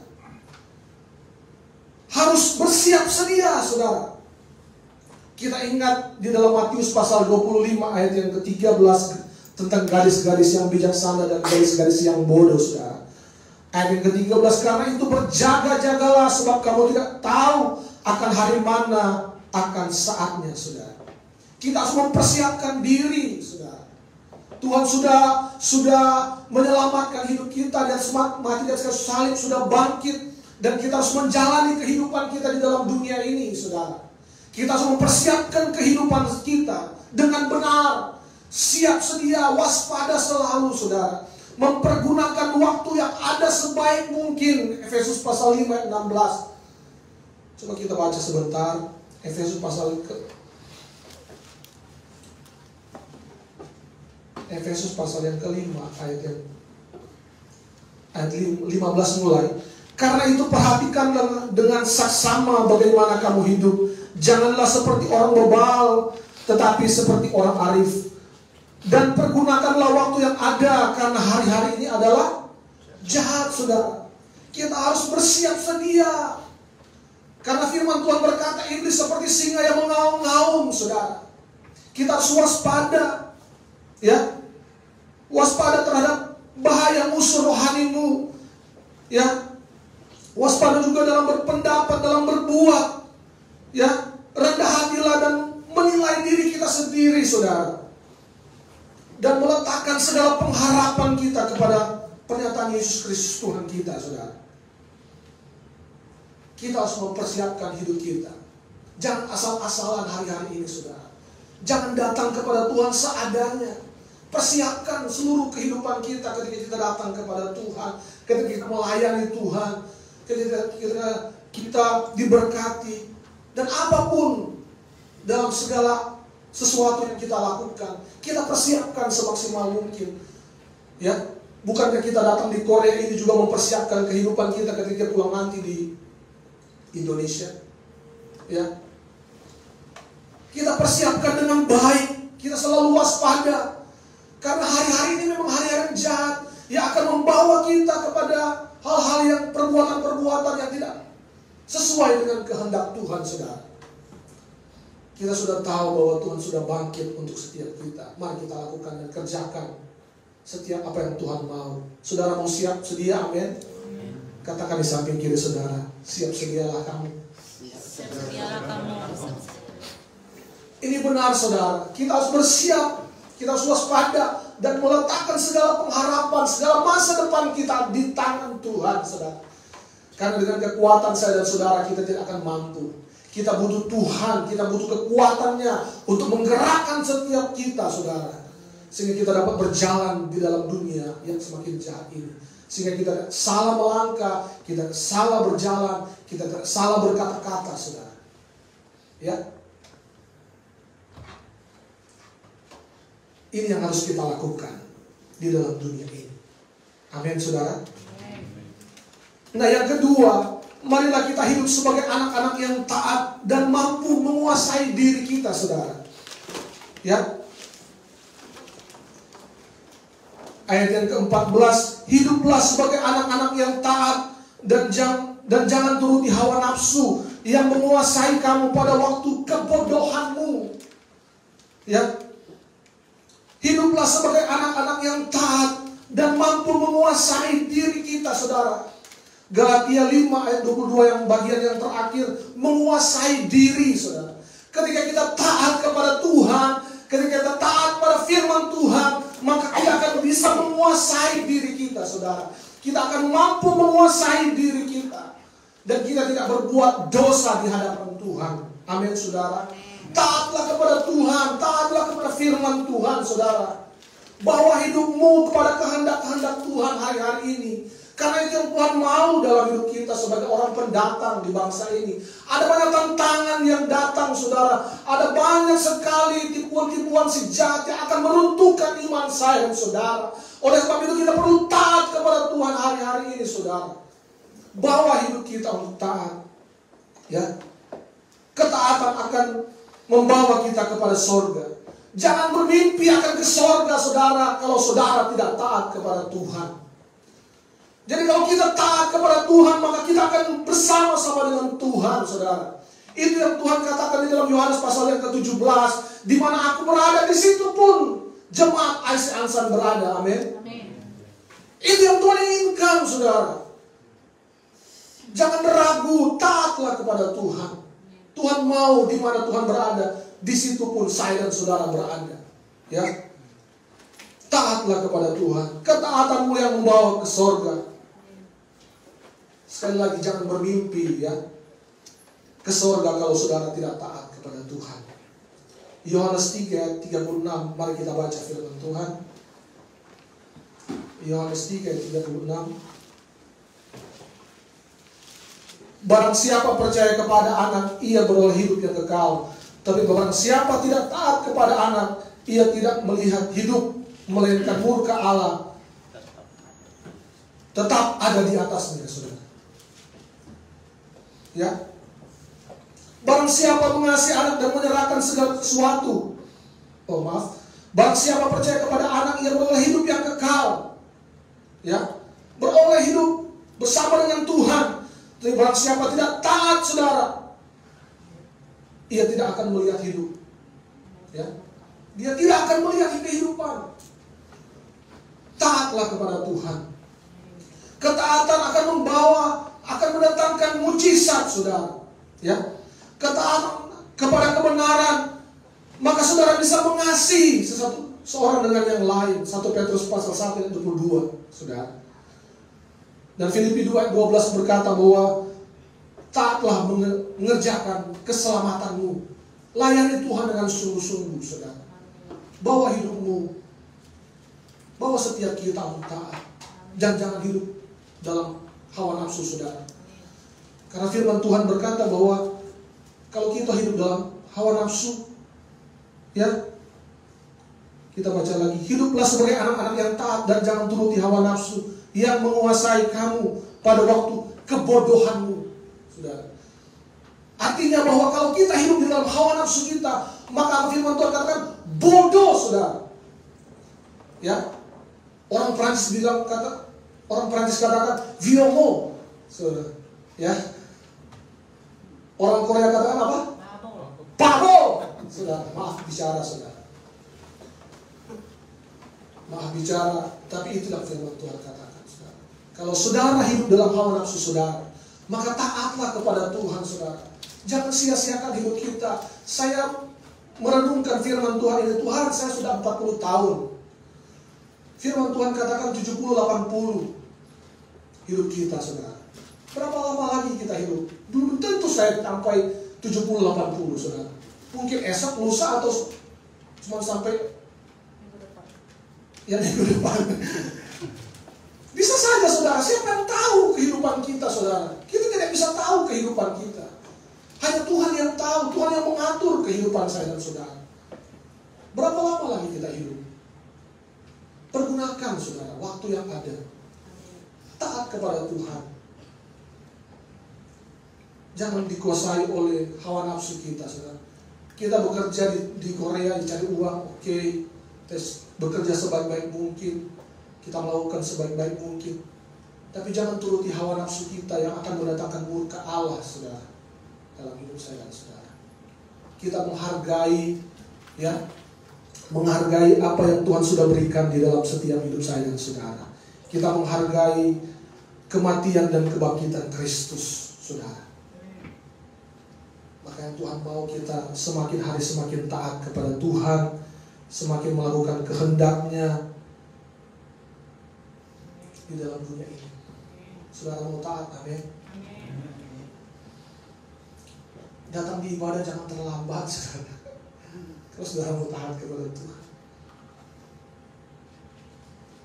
Harus bersiap sedia, saudara. Kita ingat di dalam Matius pasal 25 ayat yang ke-13 tentang gadis-gadis yang bijaksana dan gadis-gadis yang bodoh, saudara. Ayat yang ke-13, karena itu berjaga-jagalah sebab kamu tidak tahu akan hari mana akan saatnya, saudara. Kita harus mempersiapkan diri, saudara. Tuhan sudah menyelamatkan hidup kita dan mati di atas salib, sudah bangkit, dan kita harus menjalani kehidupan kita di dalam dunia ini, saudara. Kita harus mempersiapkan kehidupan kita dengan benar, siap sedia, waspada selalu, saudara. Mempergunakan waktu yang ada sebaik mungkin. Efesus pasal 5 ayat 16. Coba kita baca sebentar. Efesus pasal yang kelima ayat 15 mulai. Karena itu perhatikan dengan saksama bagaimana kamu hidup. Janganlah seperti orang bebal, tetapi seperti orang arif. Dan pergunakanlah waktu yang ada, karena hari-hari ini adalah jahat, saudara. Kita harus bersiap sedia. Karena firman Tuhan berkata, iblis seperti singa yang mengaum-ngaum, saudara. Kita harus waspada, ya, waspada terhadap bahaya Ya, waspada juga dalam berpendapat, dalam berbuat. Ya, rendah hatilah dan menilai diri kita sendiri, saudara. Dan meletakkan segala pengharapan kita kepada pernyataan Yesus Kristus Tuhan kita, saudara. Kita harus mempersiapkan hidup kita. Jangan asal-asalan hari-hari ini, saudara. Jangan datang kepada Tuhan seadanya. Persiapkan seluruh kehidupan kita ketika kita datang kepada Tuhan, ketika kita melayani Tuhan, ketika kita diberkati. Dan apapun dalam segala sesuatu yang kita lakukan, kita persiapkan semaksimal mungkin. Ya, bukankah kita datang di Korea ini juga mempersiapkan kehidupan kita ketika pulang nanti di Indonesia? Ya, kita persiapkan dengan baik. Kita selalu waspada, karena hari-hari ini memang hari-hari yang jahat yang akan membawa kita kepada hal-hal yang perbuatan-perbuatan yang tidak sesuai dengan kehendak Tuhan, saudara. Kita sudah tahu bahwa Tuhan sudah bangkit untuk setiap kita. Mari kita lakukan dan kerjakan setiap apa yang Tuhan mau. Saudara mau siap, sedia, amin? Katakan di samping kiri saudara, siap sedialah kamu. Siap sedialah kamu. Ini benar, saudara. Kita harus bersiap, kita harus waspada dan meletakkan segala pengharapan, segala masa depan kita di tangan Tuhan, saudara. Karena dengan kekuatan saya dan saudara kita tidak akan mampu. Kita butuh Tuhan, kita butuh kekuatannya untuk menggerakkan setiap kita, saudara. Sehingga kita dapat berjalan di dalam dunia yang semakin jahat ini. Sehingga kita tidak salah melangkah, kita tidak salah berjalan, kita tidak salah berkata-kata, saudara. Ya. Ini yang harus kita lakukan di dalam dunia ini. Amin, saudara. Nah, yang kedua, marilah kita hidup sebagai anak-anak yang taat dan mampu menguasai diri kita, saudara. Ya. Ayat yang ke-14, hiduplah sebagai anak-anak yang taat dan jangan turuti hawa nafsu yang menguasai kamu pada waktu kebodohanmu. Ya. Hiduplah sebagai anak-anak yang taat dan mampu menguasai diri kita, saudara. Galatia 5 ayat 22 yang bagian yang terakhir, menguasai diri, saudara. Ketika kita taat kepada Tuhan, ketika kita taat pada firman Tuhan, maka kita akan bisa menguasai diri kita, saudara. Kita akan mampu menguasai diri kita. Dan kita tidak berbuat dosa di hadapan Tuhan. Amin, saudara. Taatlah kepada Tuhan, taatlah kepada firman Tuhan, saudara. Bawa hidupmu kepada kehendak-kehendak Tuhan hari-hari ini. Karena itu yang Tuhan mau dalam hidup kita sebagai orang pendatang di bangsa ini. Ada banyak tantangan yang datang, saudara. Ada banyak sekali tipuan-tipuan si jahat yang akan meruntuhkan iman saya dan saudara. Oleh sebab itu kita perlu taat kepada Tuhan hari-hari ini, saudara. Bawa hidup kita untuk taat. Ya. Ketaatan akan membawa kita kepada sorga. Jangan bermimpi akan ke sorga, saudara, kalau saudara tidak taat kepada Tuhan. Jadi kalau kita taat kepada Tuhan, maka kita akan bersama-sama dengan Tuhan, saudara. Itu yang Tuhan katakan di dalam Yohanes pasal yang ke-17, di mana aku berada, di situ pun jemaat IC Ansan berada. Amin. Itu yang Tuhan inginkan, saudara. Jangan ragu, taatlah kepada Tuhan. Tuhan mau di mana Tuhan berada, di situ pun saya dan saudara berada. Ya. Taatlah kepada Tuhan. Ketaatanmu yang membawa ke sorga. Sekali lagi, jangan bermimpi ya ke sorga kalau saudara tidak taat kepada Tuhan. Yohanes 3 ayat 36, mari kita baca firman Tuhan. Yohanes 3 ayat 36. Barang siapa percaya kepada anak, ia beroleh hidup yang kekal. Tapi barang siapa tidak taat kepada anak, ia tidak melihat hidup, melainkan murka Allah tetap ada di atasnya, saudara. Ya. Barang siapa mengasihi anak dan menyerahkan segala sesuatu. Barang siapa percaya kepada anak, ia beroleh hidup yang kekal. Ya. Beroleh hidup bersama dengan Tuhan. Tapi barang siapa tidak taat, saudara, ia tidak akan melihat hidup. Ya. Dia tidak akan melihat kehidupan. Taatlah kepada Tuhan. Ketaatan akan mendatangkan mujizat, saudara. Ya, ketaatan kepada kebenaran, maka saudara bisa mengasihi seorang dengan yang lain. 1 Petrus pasal 1 ayat 22, saudara. Dan Filipi 2 ayat 12 berkata bahwa taatlah mengerjakan keselamatanmu. Layani Tuhan dengan sungguh-sungguh, saudara. Bawa hidupmu, bawa setiap kita untuk taat. Dan jangan hidup dalam hawa nafsu, saudara. Karena firman Tuhan berkata bahwa kalau kita hidup dalam hawa nafsu, ya, kita baca lagi, hiduplah sebagai anak-anak yang taat dan jangan turuti hawa nafsu yang menguasai kamu pada waktu kebodohanmu, saudara. Artinya bahwa kalau kita hidup di dalam hawa nafsu kita, maka firman Tuhan katakan bodoh, saudara. Ya, orang Prancis katakan viomo, saudara. Ya, orang Korea katakan apa? Pabo, saudara. Maaf bicara, saudara. Maaf bicara, tapi itulah firman Tuhan katakan, saudara. Kalau saudara hidup dalam hawa nafsu saudara, maka taatlah kepada Tuhan, saudara. Jangan sia-siakan hidup kita. Saya merenungkan firman Tuhan ini. Tuhan, saya sudah 40 tahun. Firman Tuhan katakan 70-80 hidup kita, saudara. Berapa lama lagi kita hidup? Belum tentu saya sampai 70-80, saudara. Mungkin esok, lusa, atau cuma sampai yang minggu depan. Bisa saja, saudara. Siapa yang tahu kehidupan kita, saudara? Kita tidak bisa tahu kehidupan kita. Hanya Tuhan yang tahu. Tuhan yang mengatur kehidupan saya dan saudara. Berapa lama lagi kita hidup? Pergunakan, saudara, waktu yang ada. Taat kepada Tuhan. Jangan dikuasai oleh hawa nafsu kita, saudara. Kita bekerja di Korea, dicari uang, oke. Tes bekerja sebaik-baik mungkin, kita melakukan sebaik-baik mungkin, tapi jangan turuti hawa nafsu kita yang akan mendatangkan murka Allah, saudara, dalam hidup saya dan saudara. Kita menghargai, ya, menghargai apa yang Tuhan sudah berikan di dalam setiap hidup saya dan saudara. Kita menghargai kematian dan kebangkitan Kristus, saudara. Maka yang Tuhan mau kita semakin hari semakin taat kepada Tuhan, semakin melakukan kehendak-Nya di dalam dunia ini. Saudara mau taat, amin. Datang di ibadah jangan terlambat, saudara. Kalau saudara mau taat kepada Tuhan.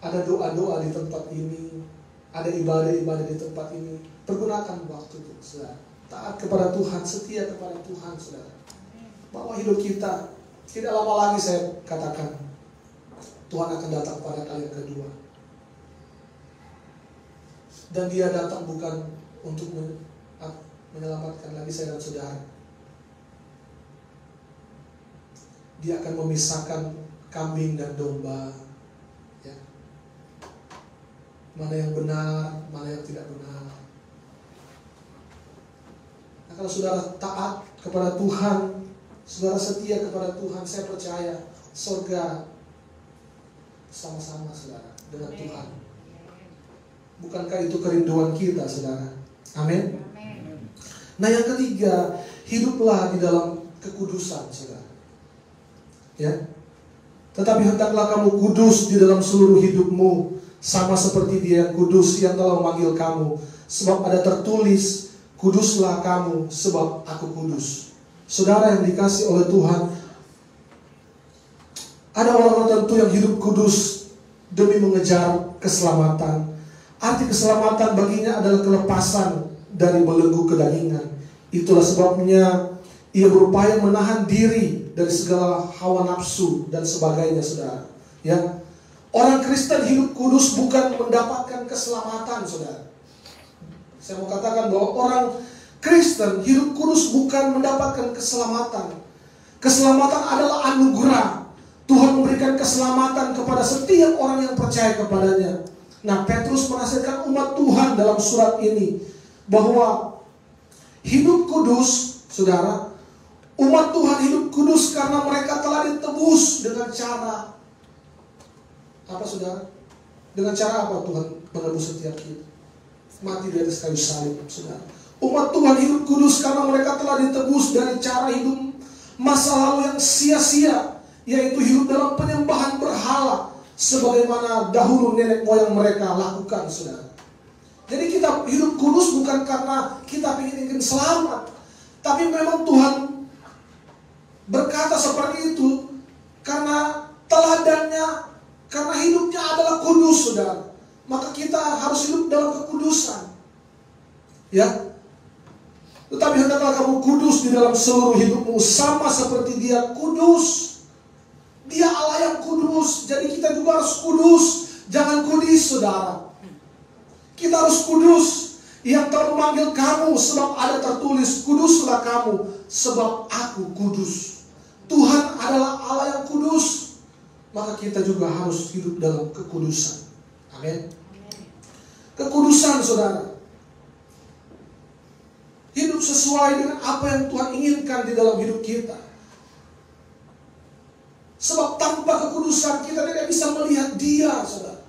Ada doa-doa di tempat ini, ada ibadah-ibadah di tempat ini. Pergunakan waktu itu, saudara. Taat kepada Tuhan, setia kepada Tuhan, saudara. Bawa hidup kita. Tidak lama lagi saya katakan Tuhan akan datang pada kali yang kedua. Dan Dia datang bukan untuk menyelamatkan lagi saya dan saudara. Dia akan memisahkan kambing dan domba, ya. Mana yang benar, mana yang tidak benar. Nah, kalau saudara taat kepada Tuhan, saudara setia kepada Tuhan, saya percaya surga sama-sama, saudara, dengan Tuhan. Bukankah itu kerinduan kita, saudara? Amin. Nah, yang ketiga, hiduplah di dalam kekudusan, saudara. Ya. Tetapi hendaklah kamu kudus di dalam seluruh hidupmu, sama seperti Dia yang kudus yang telah memanggil kamu. Sebab ada tertulis, kuduslah kamu sebab aku kudus. Saudara yang dikasih oleh Tuhan, ada orang-orang tertentu yang hidup kudus demi mengejar keselamatan. Arti keselamatan baginya adalah kelepasan dari belenggu kedagingan. Itulah sebabnya ia berupaya menahan diri dari segala hawa nafsu dan sebagainya, saudara. Ya, orang Kristen hidup kudus bukan mendapatkan keselamatan, saudara. Saya mau katakan bahwa orang Kristen hidup kudus bukan mendapatkan keselamatan. Keselamatan adalah anugerah. Tuhan memberikan keselamatan kepada setiap orang yang percaya kepadanya. Nah, Petrus menasihatkan umat Tuhan dalam surat ini bahwa hidup kudus, saudara, umat Tuhan hidup kudus karena mereka telah ditebus dengan cara apa, saudara? Dengan cara apa Tuhan menebus setiap kita? mati di atas kayu salib, saudara. Umat Tuhan hidup kudus karena mereka telah ditebus dari cara hidup masa lalu yang sia-sia, yaitu hidup dalam penyembahan berhala, sebagaimana dahulu nenek moyang mereka lakukan, saudara. Jadi kita hidup kudus bukan karena kita ingin selamat, tapi memang Tuhan berkata seperti itu karena teladannya, karena hidupnya adalah kudus, saudara. Maka kita harus hidup dalam kekudusan, ya. Tetapi hendaklah kamu kudus di dalam seluruh hidupmu, sama seperti Dia kudus. Dia Allah yang kudus, jadi kita juga harus kudus. Jangan kudis, saudara. Kita harus kudus. Yang telah memanggil kamu, sebab ada tertulis, kuduslah kamu, sebab aku kudus. Tuhan adalah Allah yang kudus, maka kita juga harus hidup dalam kekudusan. Amin. Kekudusan, saudara. Hidup sesuai dengan apa yang Tuhan inginkan di dalam hidup kita. Sebab tanpa kekudusan kita tidak bisa melihat Dia, saudara.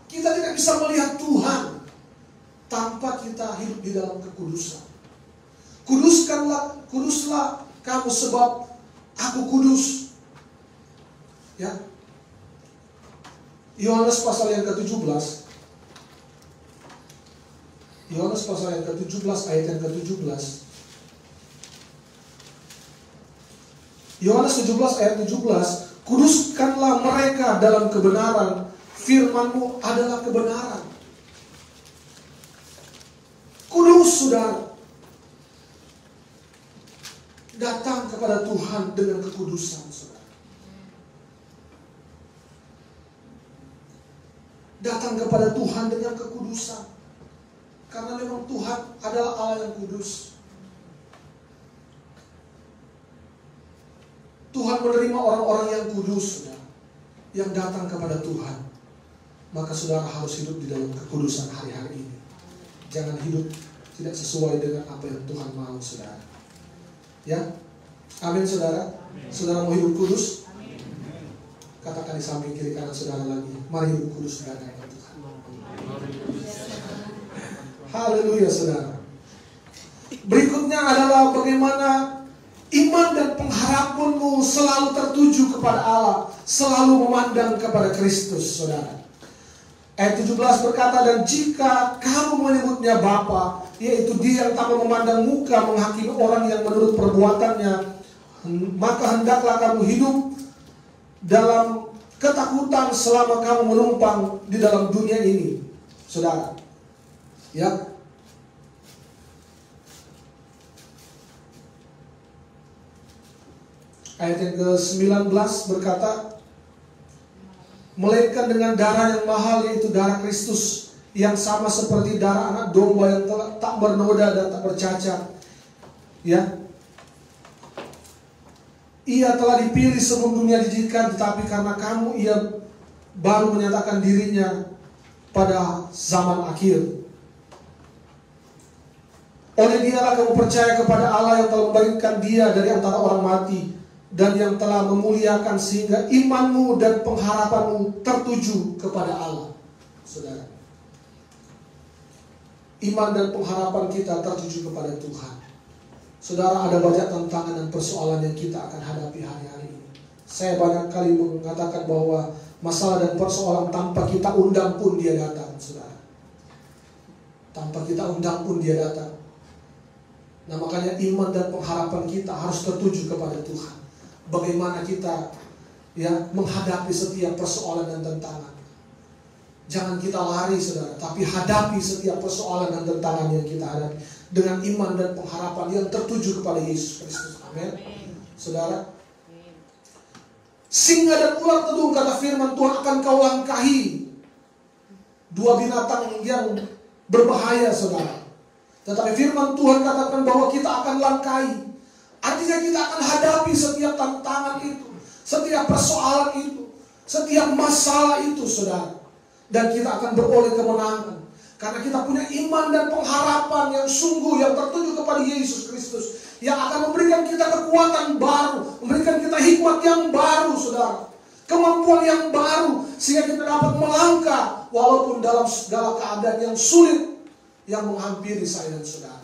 Kita tidak bisa melihat Tuhan tanpa kita hidup di dalam kekudusan. Kuduslah kamu sebab aku kudus. Ya. Yohanes pasal yang ke-17. Yohanes pasal yang ke-17 ayat yang ke-17. Yohanes 17 ayat 17, kuduskanlah mereka dalam kebenaran, firman-Mu adalah kebenaran. Kudus, saudara. Datang kepada Tuhan dengan kekudusan, saudara. Datang kepada Tuhan dengan kekudusan. Karena memang Tuhan adalah Allah yang kudus. Tuhan menerima orang-orang yang kudus, saudara, yang datang kepada Tuhan. Maka saudara harus hidup di dalam kekudusan hari-hari ini. Jangan hidup tidak sesuai dengan apa yang Tuhan mau, saudara. Ya, amin, saudara. Saudara mau hidup kudus? Katakan di samping kiri kanan saudara lagi, mari hidup kudus dengan Tuhan. Haleluya, saudara. Berikutnya adalah bagaimana iman dan pengharapanmu selalu tertuju kepada Allah, selalu memandang kepada Kristus, saudara. Ayat 17 berkata, dan jika kamu menyebutnya Bapa, yaitu Dia yang tak memandang muka menghakimi orang yang menurut perbuatannya, maka hendaklah kamu hidup dalam ketakutan selama kamu menumpang di dalam dunia ini, saudara. Ya. Ayat yang ke-19 berkata, melainkan dengan darah yang mahal, yaitu darah Kristus, yang sama seperti darah anak domba yang tak bernoda dan tak bercacat. Ya. Ia telah dipilih sebelum dunia dijadikan, tetapi karena kamu Ia baru menyatakan dirinya pada zaman akhir. Oleh Dialah kamu percaya kepada Allah yang telah membangkitkan Dia dari antara orang mati, dan yang telah memuliakan sehingga imanmu dan pengharapanmu tertuju kepada Allah. Saudara, iman dan pengharapan kita tertuju kepada Tuhan. Saudara, ada banyak tantangan dan persoalan yang kita akan hadapi hari-hari ini. Saya banyak kali mengatakan bahwa masalah dan persoalan tanpa kita undang pun dia datang, saudara. Tanpa kita undang pun dia datang. Nah, makanya iman dan pengharapan kita harus tertuju kepada Tuhan. Bagaimana kita menghadapi setiap persoalan dan tantangan. Jangan kita lari, saudara, tapi hadapi setiap persoalan dan tantangan yang kita hadapi dengan iman dan pengharapan yang tertuju kepada Yesus Kristus. Amin. Saudara, singa dan ular tedung, kata firman Tuhan, akan kau langkahi. Dua binatang yang berbahaya, saudara. Tetapi firman Tuhan katakan bahwa kita akan langkahi. Artinya kita akan hadapi setiap tantangan itu, setiap persoalan itu, setiap masalah itu, saudara. Dan kita akan beroleh kemenangan. Karena kita punya iman dan pengharapan yang sungguh, yang tertuju kepada Yesus Kristus, yang akan memberikan kita kekuatan baru, memberikan kita hikmat yang baru, saudara. Kemampuan yang baru, sehingga kita dapat melangkah walaupun dalam segala keadaan yang sulit. yang menghampiri saya dan saudara.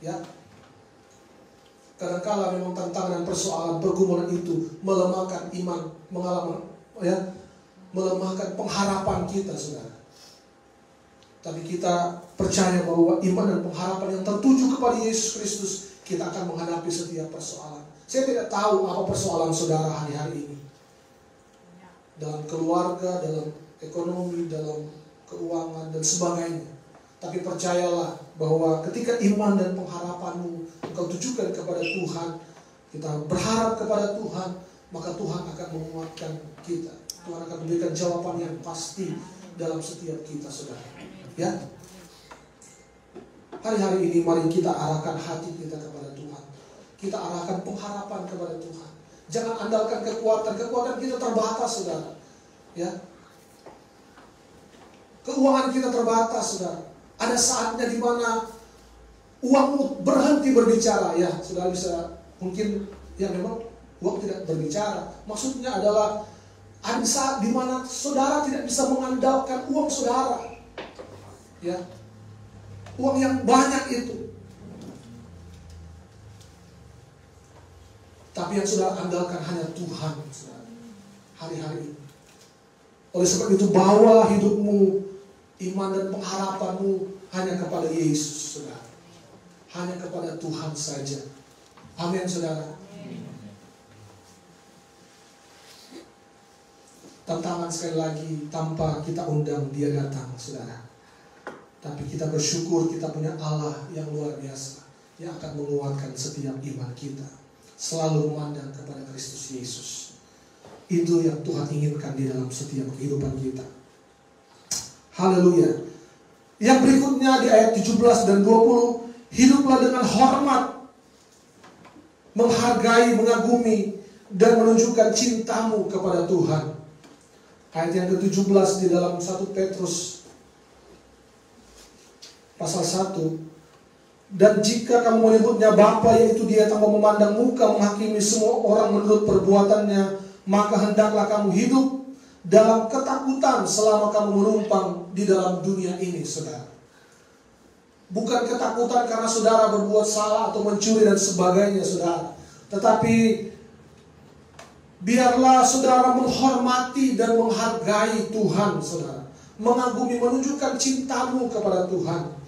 Ya, kadangkala memang tantangan dan persoalan pergumulan itu melemahkan iman, melemahkan pengharapan kita, saudara. Tapi kita percaya bahwa iman dan pengharapan yang tertuju kepada Yesus Kristus, kita akan menghadapi setiap persoalan. Saya tidak tahu apa persoalan saudara hari-hari ini. Dalam keluarga, dalam ekonomi, dalam keuangan, dan sebagainya. Tapi percayalah bahwa ketika iman dan pengharapanmu engkau tujukan kepada Tuhan, kita berharap kepada Tuhan, maka Tuhan akan menguatkan kita. Tuhan akan memberikan jawaban yang pasti dalam setiap kita, saudara. Ya, hari-hari ini mari kita arahkan hati kita kepada Tuhan. Kita arahkan pengharapan kepada Tuhan. Jangan andalkan kekuatan kita terbatas, saudara. Ya, keuangan kita terbatas, saudara. Ada saatnya di mana uangmu berhenti berbicara. Ya, saudara bisa mungkin ya memang uang tidak berbicara. Maksudnya adalah ada saat di mana saudara tidak bisa mengandalkan uang saudara. Ya, uang yang banyak itu. Tapi yang saudara andalkan hanya Tuhan, saudara. Hari-hari ini. Oleh sebab itu bawa hidupmu, iman dan pengharapanmu hanya kepada Yesus, saudara. Hanya kepada Tuhan saja. Amin, saudara. Tantangan sekali lagi, tanpa kita undang dia datang, saudara. Tapi kita bersyukur kita punya Allah yang luar biasa, yang akan menguatkan setiap iman kita. Selalu memandang kepada Kristus Yesus. Itu yang Tuhan inginkan di dalam setiap kehidupan kita. Haleluya. Yang berikutnya di ayat 17 dan 20, hiduplah dengan hormat, menghargai, mengagumi, dan menunjukkan cintamu kepada Tuhan. Ayat yang ke-17 di dalam 1 Petrus pasal 1. Dan jika kamu menyebutnya Bapa, yaitu Dia tanpa memandang muka menghakimi semua orang menurut perbuatannya, maka hendaklah kamu hidup dalam ketakutan selama kamu menumpang di dalam dunia ini, saudara. Bukan ketakutan karena saudara berbuat salah atau mencuri dan sebagainya, saudara. Tetapi biarlah saudara menghormati dan menghargai Tuhan, saudara. Mengagumi, menunjukkan cintamu kepada Tuhan.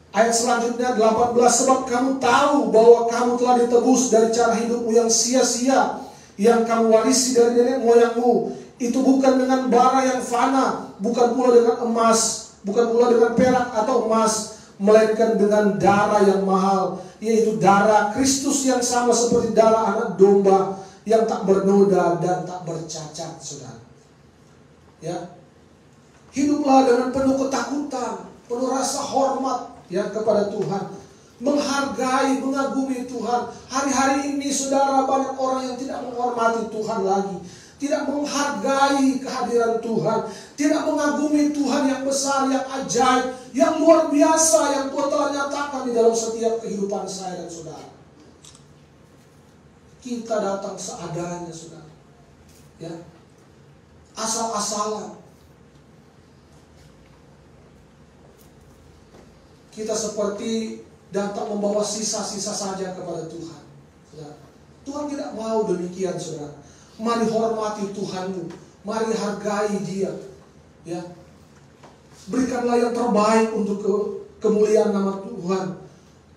Ayat selanjutnya 18, sebab kamu tahu bahwa kamu telah ditebus dari cara hidupmu yang sia-sia, yang kamu warisi dari nenek moyangmu. Itu bukan dengan bara yang fana, bukan pula dengan emas, bukan pula dengan perak atau emas, melainkan dengan darah yang mahal, yaitu darah Kristus yang sama seperti darah anak domba yang tak bernoda dan tak bercacat, saudara. Ya, hiduplah dengan penuh ketakutan, penuh rasa hormat ya kepada Tuhan, menghargai, mengagumi Tuhan. Hari-hari ini saudara, banyak orang yang tidak menghormati Tuhan lagi, tidak menghargai kehadiran Tuhan, tidak mengagumi Tuhan yang besar, yang ajaib, yang luar biasa, yang Tuhan telah nyatakan di dalam setiap kehidupan saya dan saudara. Kita datang seadanya, saudara, ya, asal-asalan. Kita seperti datang membawa sisa-sisa saja kepada Tuhan, saudara. Tuhan tidak mau demikian, saudara. Mari hormati Tuhanmu, mari hargai Dia, ya. Berikanlah yang terbaik untuk kemuliaan nama Tuhan.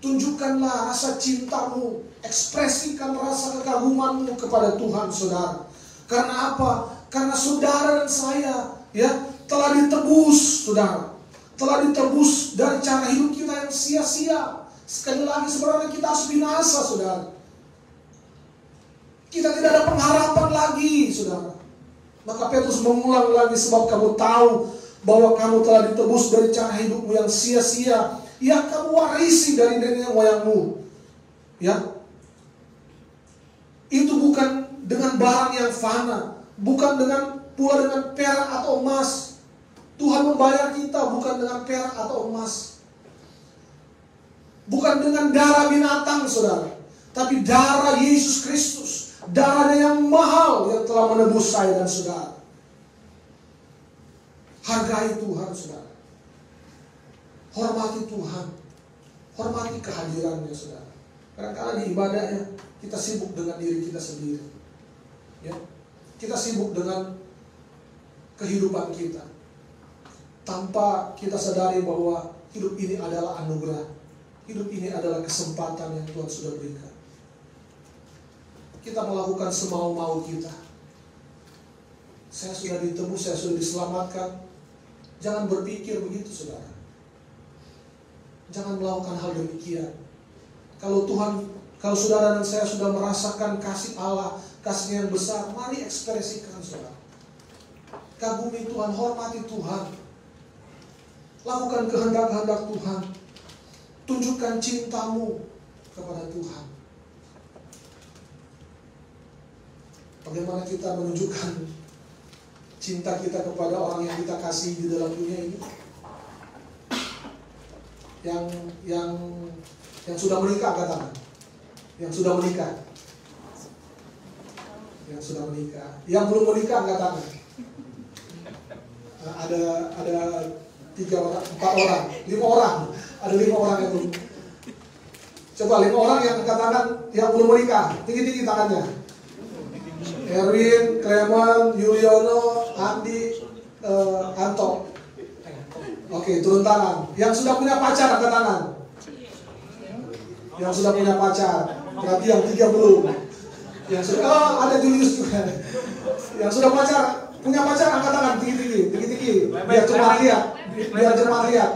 Tunjukkanlah rasa cintamu, ekspresikan rasa kekagumanmu kepada Tuhan, saudara. Karena apa? Karena saudara dan saya, ya, telah ditebus, saudara. Telah ditebus dari cara hidup kita yang sia-sia. Sekali lagi, sebenarnya kita harus binasa, saudara. Kita tidak ada pengharapan lagi, saudara. Maka Petrus mengulang lagi, sebab kamu tahu bahwa kamu telah ditebus dari cara hidupmu yang sia-sia, yang kamu warisi dari nenek moyangmu. Ya, itu bukan dengan barang yang fana, bukan pula dengan perak atau emas. Tuhan membayar kita bukan dengan perak atau emas, bukan dengan darah binatang, saudara, tapi darah Yesus Kristus, darahnya yang mahal yang telah menebus saya dan saudara. Hargai Tuhan, saudara. Hormati Tuhan. Hormati kehadirannya, saudara. Kadang-kadang di ibadah ya, kita sibuk dengan diri kita sendiri. Ya. Kita sibuk dengan kehidupan kita. Tanpa kita sadari bahwa hidup ini adalah anugerah. Hidup ini adalah kesempatan yang Tuhan sudah berikan. Kita melakukan semau-mau kita. Saya sudah ditebus, saya sudah diselamatkan. Jangan berpikir begitu, saudara. Jangan melakukan hal demikian. Kalau saudara dan saya sudah merasakan kasih Allah, kasih-Nya yang besar, mari ekspresikan, saudara. Kagumi Tuhan, hormati Tuhan. Lakukan kehendak-kehendak Tuhan. Tunjukkan cintamu kepada Tuhan. Bagaimana kita menunjukkan cinta kita kepada orang yang kita kasih di dalam dunia ini? Yang sudah menikah, katakan. Yang sudah menikah. Yang sudah menikah. Yang belum menikah, katakan. Ada 3 orang, 4 orang, 5 orang. Ada 5 orang yang belum. Coba 5 orang yang katakan yang belum menikah. Tinggi-tinggi tangannya. Erwin, Clement, Yuliono, Andi, Anto. Oke, turun tangan. Yang sudah punya pacar, angkat tangan. Yang sudah punya pacar. Berarti yang 3 belum. Yang sudah, ada Julius juga. Yang sudah punya pacar, angkat tangan tinggi-tinggi. Biar cuma lihat.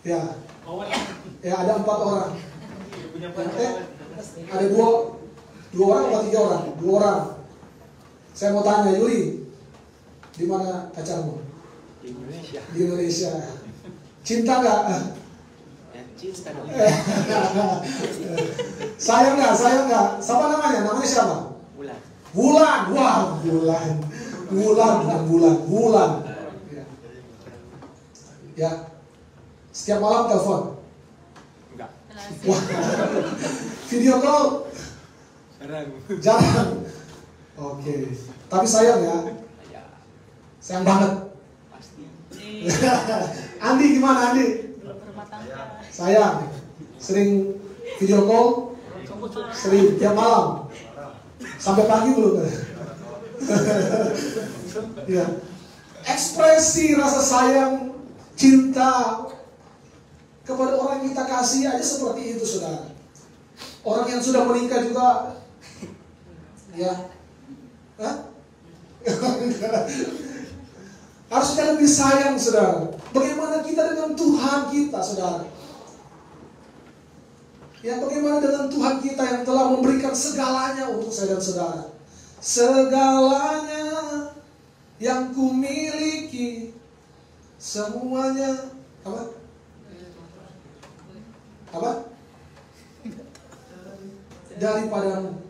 Ya. Ya, ada 4 orang. Ada 2 orang atau 3 orang? 2 orang. Saya mau tanya, Yuli, di mana pacarmu? Di Indonesia. Di Indonesia. Cinta nggak? Cinta dong. Sayang nggak? Siapa namanya? Namanya siapa? Bulan. Wah, Bulan. Ya. Setiap malam telepon? Enggak. Wah. Video call? Jarang. Oke. Tapi sayang ya? Sayang banget. Pasti. Andi gimana, Andi? Berumah tangga. Sayang. Sering video call? Sering tiap malam. Sampai pagi belum? Ya. Ekspresi rasa sayang, cinta kepada orang yang kita kasih aja seperti itu, saudara. Orang yang sudah menikah juga, ya, harusnya lebih sayang, saudara. Bagaimana kita dengan Tuhan kita, saudara? Ya, bagaimana dengan Tuhan kita yang telah memberikan segalanya untuk saya dan saudara? Segalanya yang kumiliki, semuanya apa? Daripadamu.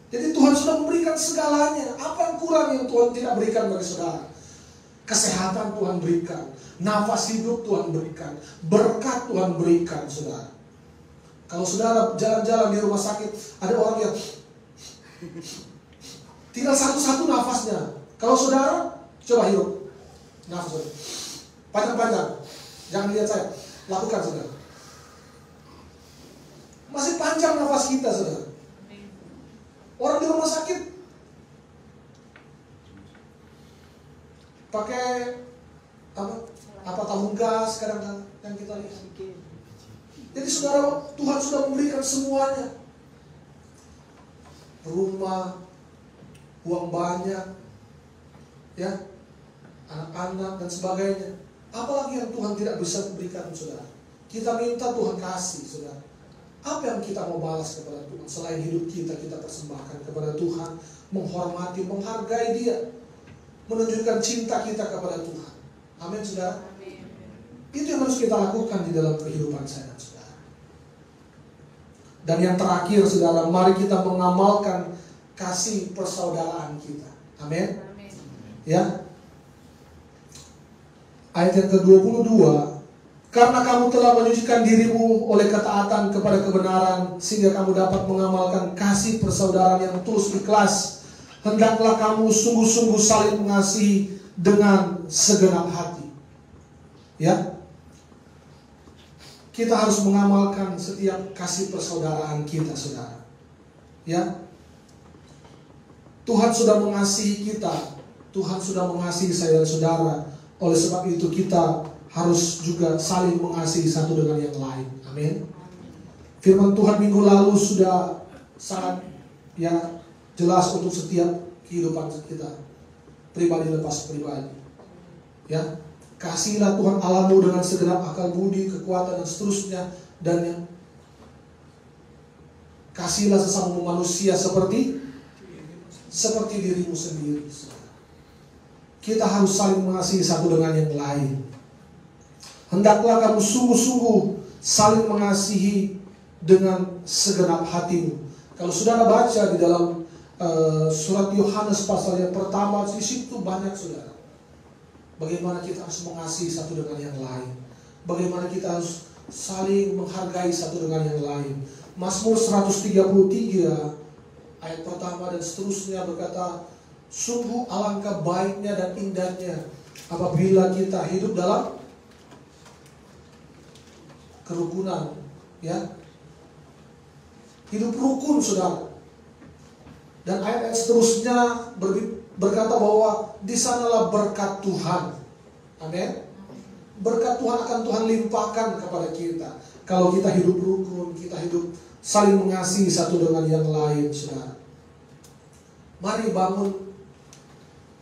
Jadi Tuhan sudah memberikan segalanya. Apa yang kurang yang Tuhan tidak berikan bagi saudara? Kesehatan Tuhan berikan, nafas hidup Tuhan berikan, berkat Tuhan berikan, saudara. Kalau saudara jalan-jalan di rumah sakit, ada orang yang tinggal satu-satu nafasnya. Kalau saudara, coba hidup nafas, panjang-panjang. Jangan lihat saya, lakukan, saudara. Masih panjang nafas kita, saudara. Orang di rumah sakit pakai apa tabung gas kadang-kadang yang kita lihat. Jadi saudara, Tuhan sudah memberikan semuanya. Rumah, uang banyak, ya, anak-anak dan sebagainya. Apalagi yang Tuhan tidak bisa berikan, saudara. Kita minta Tuhan kasih, saudara. Apa yang kita mau balas kepada Tuhan? Selain hidup kita persembahkan kepada Tuhan, menghormati, menghargai Dia, menunjukkan cinta kita kepada Tuhan. Amin, saudara. Itu yang harus kita lakukan di dalam kehidupan saya dan saudara. Dan yang terakhir, saudara, mari kita mengamalkan kasih persaudaraan kita. Amin. Ya. Ayat yang ke-22. Karena kamu telah menyucikan dirimu oleh ketaatan kepada kebenaran, sehingga kamu dapat mengamalkan kasih persaudaraan yang tulus ikhlas. Hendaklah kamu sungguh-sungguh saling mengasihi dengan segenap hati. Ya. kita harus mengamalkan setiap kasih persaudaraan kita, saudara. Ya, Tuhan sudah mengasihi kita, Tuhan sudah mengasihi saya dan saudara. Oleh sebab itu kita harus juga saling mengasihi satu dengan yang lain. Amin. Firman Tuhan minggu lalu sudah sangat jelas untuk setiap kehidupan kita, pribadi lepas pribadi. Ya, kasihilah Tuhan Allahmu dengan segenap akal budi, kekuatan dan seterusnya, dan yang kasihilah sesama manusia seperti dirimu sendiri. Kita harus saling mengasihi satu dengan yang lain. Hendaklah kamu sungguh-sungguh saling mengasihi dengan segenap hatimu. Kalau saudara baca di dalam surat Yohanes pasal yang pertama, di situ banyak, saudara, bagaimana kita harus mengasihi satu dengan yang lain, bagaimana kita harus saling menghargai satu dengan yang lain. Mazmur 133 ayat pertama dan seterusnya berkata, sungguh alangkah baiknya dan indahnya apabila kita hidup dalam kerukunan, ya, hidup rukun, saudara. Dan ayat-ayat seterusnya berkata bahwa di sanalah berkat Tuhan. Amin. Berkat Tuhan akan Tuhan limpahkan kepada kita kalau kita hidup rukun, kita hidup saling mengasihi satu dengan yang lain, saudara. Mari bangun,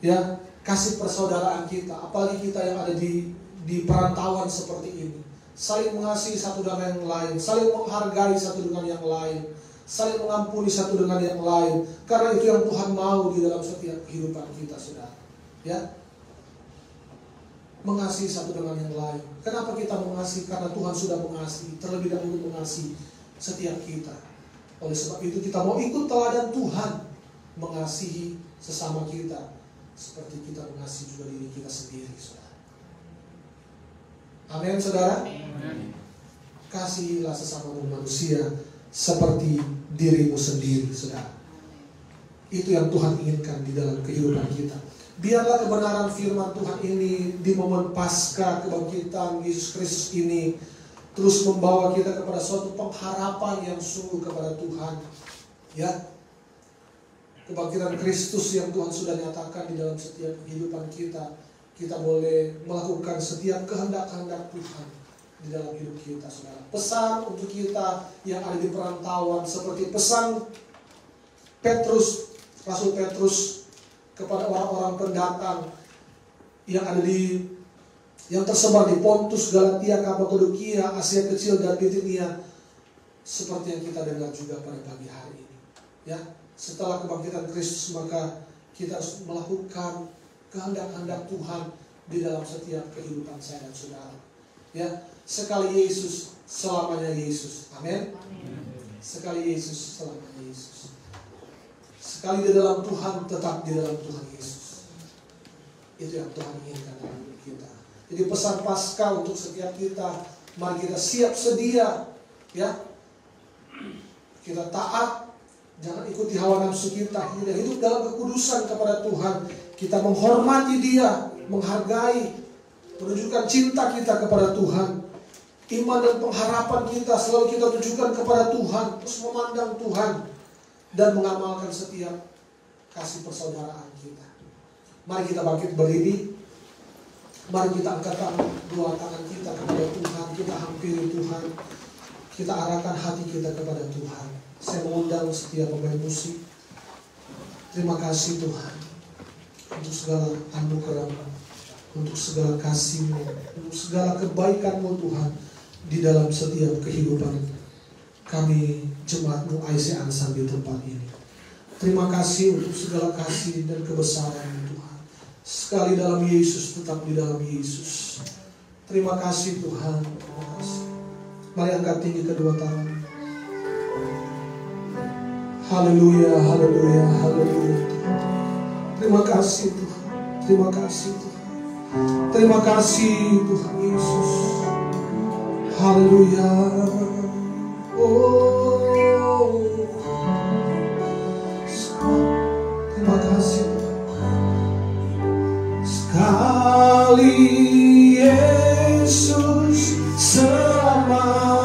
ya, kasih persaudaraan kita, apalagi kita yang ada di perantauan seperti ini. Saling mengasihi satu dengan yang lain, saling menghargai satu dengan yang lain, saling mengampuni satu dengan yang lain. Karena itu yang Tuhan mau di dalam setiap kehidupan kita, saudara. Ya, mengasihi satu dengan yang lain. Kenapa kita mengasihi? Karena Tuhan sudah mengasihi, terlebih dahulu mengasihi setiap kita. Oleh sebab itu kita mau ikut teladan Tuhan, mengasihi sesama kita seperti kita mengasihi juga diri kita sendiri, saudara. Amin, saudara. Amin. Kasihilah sesama manusia seperti dirimu sendiri, saudara. Itu yang Tuhan inginkan di dalam kehidupan kita. Biarlah kebenaran firman Tuhan ini di momen Paskah kebangkitan Yesus Kristus ini terus membawa kita kepada suatu pengharapan yang sungguh kepada Tuhan. Ya, kebangkitan Kristus yang Tuhan sudah nyatakan di dalam setiap kehidupan kita. Kita boleh melakukan setiap kehendak-kehendak Tuhan di dalam hidup kita, saudara. Pesan untuk kita yang ada di perantauan seperti pesan Petrus, Rasul Petrus kepada orang-orang pendatang yang ada yang tersebar di Pontus, Galatia, Kapadokia, Asia Kecil dan Bitinia, seperti yang kita dengar juga pada pagi hari ini. Ya, setelah kebangkitan Kristus maka kita harus melakukan kehendak-kehendak Tuhan di dalam setiap kehidupan saya dan saudara. Ya, sekali Yesus, selamanya Yesus. Amin. Sekali Yesus, selamanya Yesus. Sekali di dalam Tuhan, tetap di dalam Tuhan Yesus. Itu yang Tuhan inginkan dalam hidup kita. Jadi pesan Paskah untuk setiap kita, mari kita siap sedia, ya. Kita taat, jangan ikuti hawa nafsu kita, hidup dalam kekudusan kepada Tuhan. Kita menghormati Dia, menghargai, menunjukkan cinta kita kepada Tuhan. Iman dan pengharapan kita selalu kita tunjukkan kepada Tuhan, terus memandang Tuhan dan mengamalkan setiap kasih persaudaraan kita. Mari kita bangkit berdiri. Mari kita angkat dua tangan kita kepada Tuhan. Kita hampiri Tuhan. Kita arahkan hati kita kepada Tuhan. Saya mengundang setiap pemain musik. Terima kasih Tuhan untuk segala anugerah-Mu, untuk segala kasih-Mu, untuk segala kebaikan-Mu Tuhan di dalam setiap kehidupan kami jemaat-Mu IC Ansar di tempat ini. Terima kasih untuk segala kasih dan kebesaran-Mu Tuhan. Sekali dalam Yesus, tetap di dalam Yesus. Terima kasih Tuhan. Terima kasih. Mari angkat tinggi kedua tangan. Haleluya, haleluya, haleluya. Terima kasih Tuhan. Terima kasih Tuhan. Terima kasih Tuhan Yesus. Haleluya. Oh, terima kasih Tuhan. Sekali Yesus selamanya.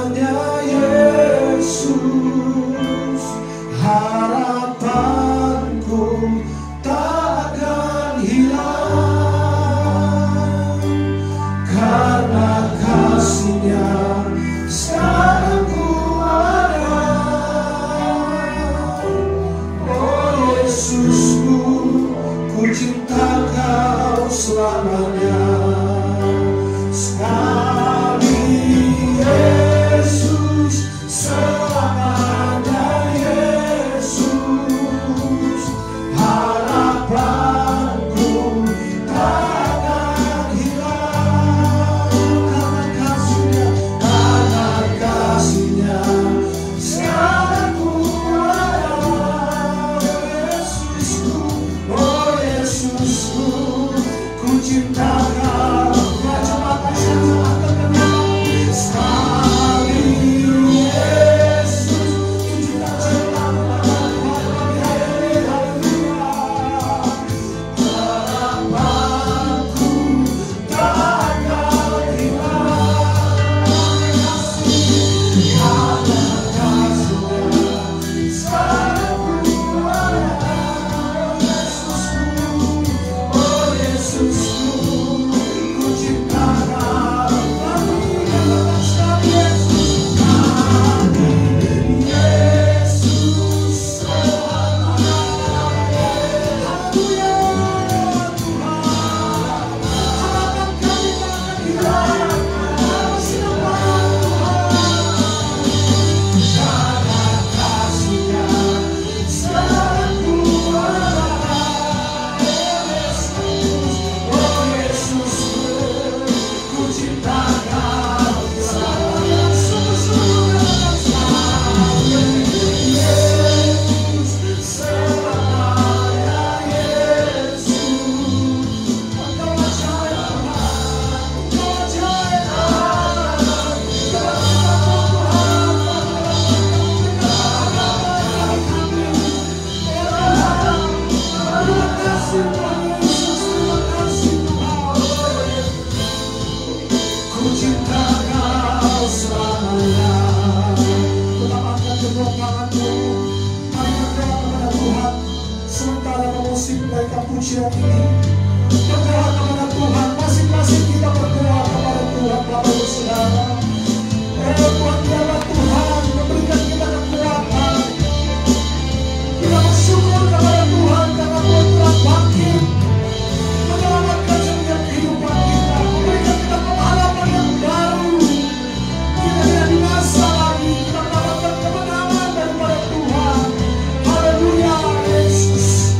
pujian ini. Berdoa kepada Tuhan, masing-masing kita berdoa kepada Tuhan, Bapak Ibu Saudara. Tuhan, biarlah Tuhan memberikan kita kekuatan. Kita bersyukur kepada Tuhan karena Tuhan telah bangkit, menyelamatkan setiap kehidupan kita, memberikan kita pengharapan yang baru. Kita tidak binasa lagi, kita mendapatkan kemenangan daripada Tuhan. Haleluya, Yesus.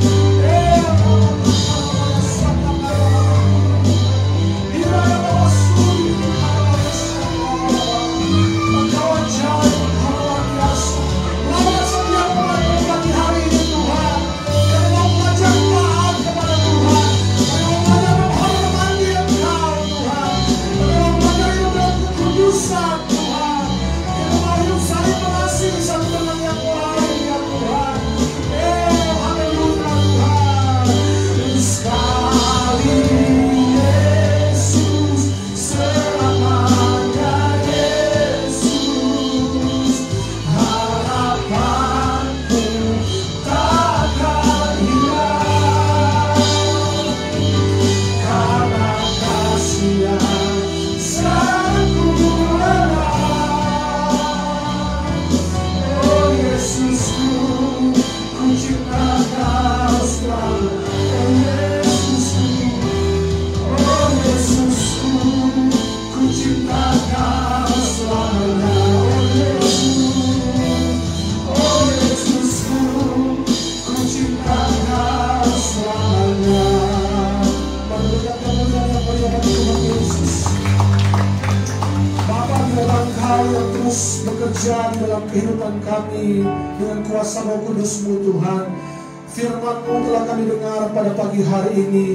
Bekerja di dalam kehidupan kami dengan kuasa Roh Kudus-Mu Tuhan. Firman-Mu telah kami dengar pada pagi hari ini.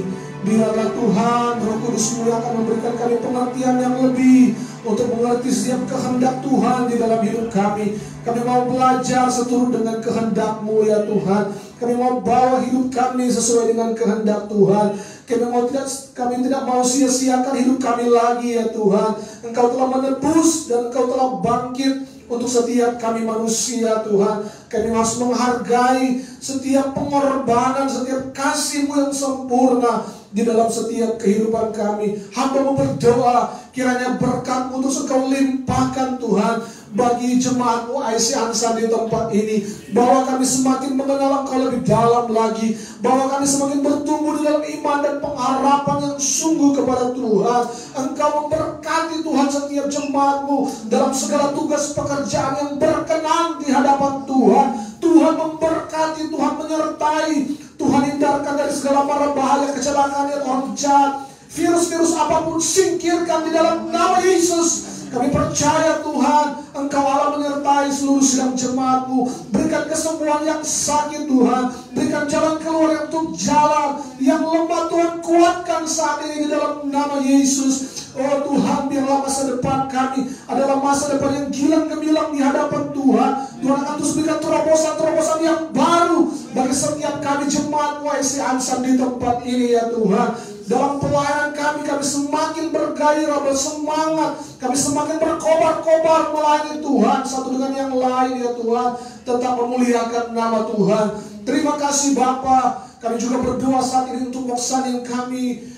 Biarlah Tuhan Roh Kudus-Mu yang akan memberikan kami pengertian yang lebih untuk mengerti setiap kehendak Tuhan di dalam hidup kami. Kami mau belajar seturut dengan kehendak-Mu ya Tuhan. Kami mau bawa hidup kami sesuai dengan kehendak Tuhan. Kami tidak mau sia-siakan hidup kami lagi ya Tuhan. Engkau telah menebus dan Engkau telah bangkit untuk setiap kami manusia Tuhan. Kami harus menghargai setiap pengorbanan, setiap kasih-Mu yang sempurna di dalam setiap kehidupan kami. Hamba-Mu berdoa kiranya berkat-Mu terus Engkau limpahkan Tuhan bagi jemaat-Mu IC Ansan di tempat ini. Bahwa kami semakin mengenal Engkau lebih dalam lagi. Bahwa kami semakin bertumbuh di dalam iman dan pengharapan yang sungguh kepada Tuhan. Engkau memberkati Tuhan setiap jemaat-Mu dalam segala tugas pekerjaan yang berkenan di hadapan Tuhan. Tuhan memberkati, Tuhan menyertai. Tuhan hindarkan dari segala mara bahaya, kecelakaan yang orang jahat, virus-virus apapun singkirkan di dalam nama Yesus. Kami percaya Tuhan, Engkau Allah menyertai seluruh sidang jemaat-Mu. Berikan kesembuhan yang sakit Tuhan. Berikan jalan keluar yang untuk jalan. Yang lemah Tuhan kuatkan saat ini di dalam nama Yesus. Oh Tuhan, biarlah masa depan kami adalah masa depan yang gilang gemilang di hadapan Tuhan. Tuhan akan terus berikan terobosan-terobosan yang baru bagi setiap kami jemaat-Mu IC Ansan di tempat ini ya Tuhan. Dalam pelayanan kami semakin bergairah, bersemangat. Kami semakin berkobar-kobar melayani Tuhan satu dengan yang lain ya Tuhan. Tetap memuliakan nama Tuhan. Terima kasih Bapa. Kami juga berdoa saat ini untuk moksanin kami,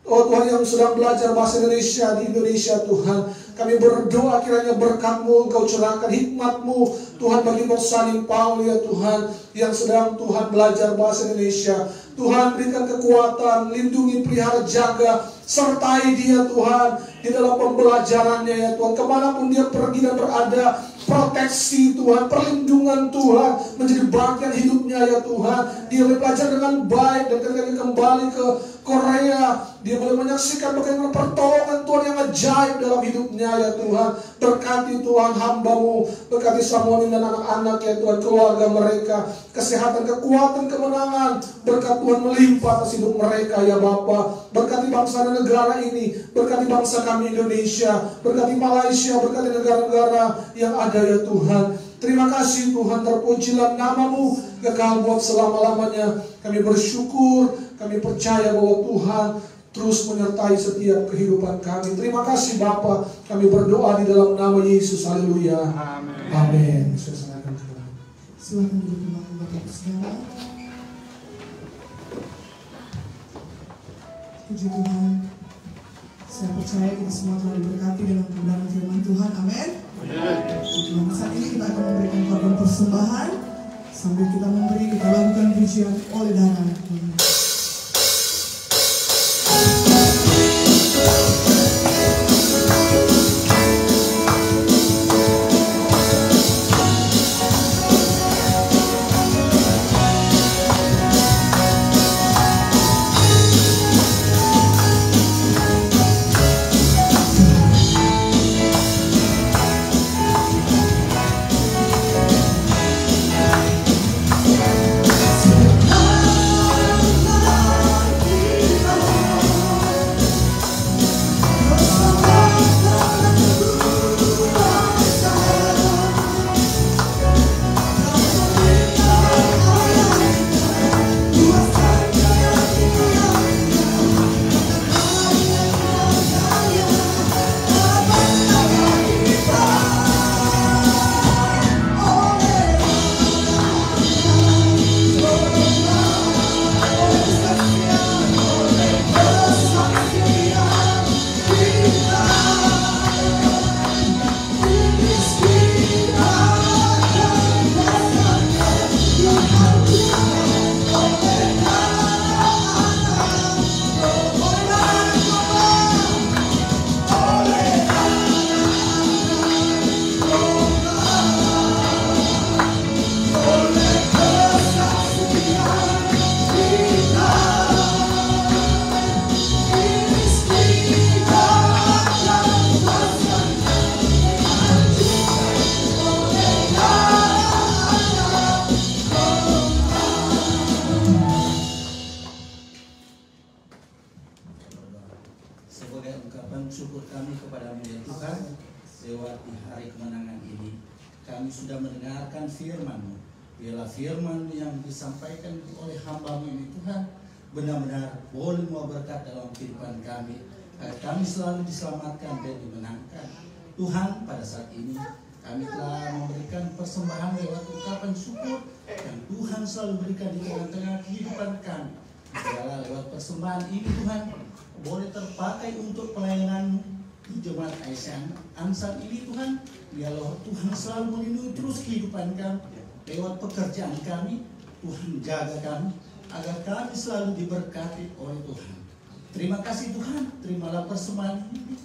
oh Tuhan, yang sedang belajar bahasa Indonesia di Indonesia Tuhan. Kami berdoa kiranya berkat-Mu Engkau curahkan, hikmat-Mu Tuhan bagi moksanin Paul ya Tuhan, yang sedang Tuhan belajar bahasa Indonesia. Tuhan berikan kekuatan, lindungi, pelihara, jaga, sertai dia Tuhan di dalam pembelajarannya ya Tuhan. Kemanapun dia pergi dan berada, proteksi Tuhan, perlindungan Tuhan menjadi bagian hidupnya ya Tuhan. Dia boleh belajar dengan baik, dan ketika dia kembali ke Korea, dia boleh menyaksikan bagaimana pertolongan Tuhan yang ajaib dalam hidupnya ya Tuhan. Berkati Tuhan hamba-Mu, berkati Samonin dan anak-anak ya Tuhan, keluarga mereka, kesehatan, kekuatan, kemenangan. Berkat Tuhan melimpah atas hidup mereka ya Bapa. Berkati bangsa dan negara ini, berkati bangsa kami Indonesia, berkati Malaysia, berkati negara-negara yang ada ya Tuhan. Terima kasih Tuhan, terpujilah nama-Mu kekal buat selama-lamanya. Kami bersyukur, kami percaya bahwa Tuhan terus menyertai setiap kehidupan kami. Terima kasih Bapa. Kami berdoa di dalam nama Yesus. Haleluya. Amin. Amin. Silakan duduk kembali Bapak Saudara. Puji Tuhan. Saya percaya kita semua telah diberkati dengan kebenaran firman Tuhan. Amin. Saat ini kita akan memberikan korban persembahan. Sambil kita memberi, kita lakukan pujian oleh darah Tuhan. Sebagai ungkapan syukur kami kepada-Mu ya Tuhan, lewat di hari kemenangan ini, kami sudah mendengarkan firman-Mu. Biarlah firman yang disampaikan oleh hamba-Mu ini Tuhan, benar-benar boleh mau berkat dalam kehidupan kami, agar kami selalu diselamatkan dan dimenangkan. Tuhan, pada saat ini kami telah memberikan persembahan lewat ungkapan syukur yang Tuhan selalu berikan di tengah-tengah kehidupan kami. Biarlah lewat persembahan ini Tuhan boleh terpakai untuk pelayanan di Jemaat ASN Ansar ini Tuhan. Biarlah Tuhan selalu melindungi terus kehidupan kami lewat pekerjaan kami. Tuhan jaga kami agar kami selalu diberkati oleh Tuhan. Terima kasih Tuhan, terimalah persembahan ini.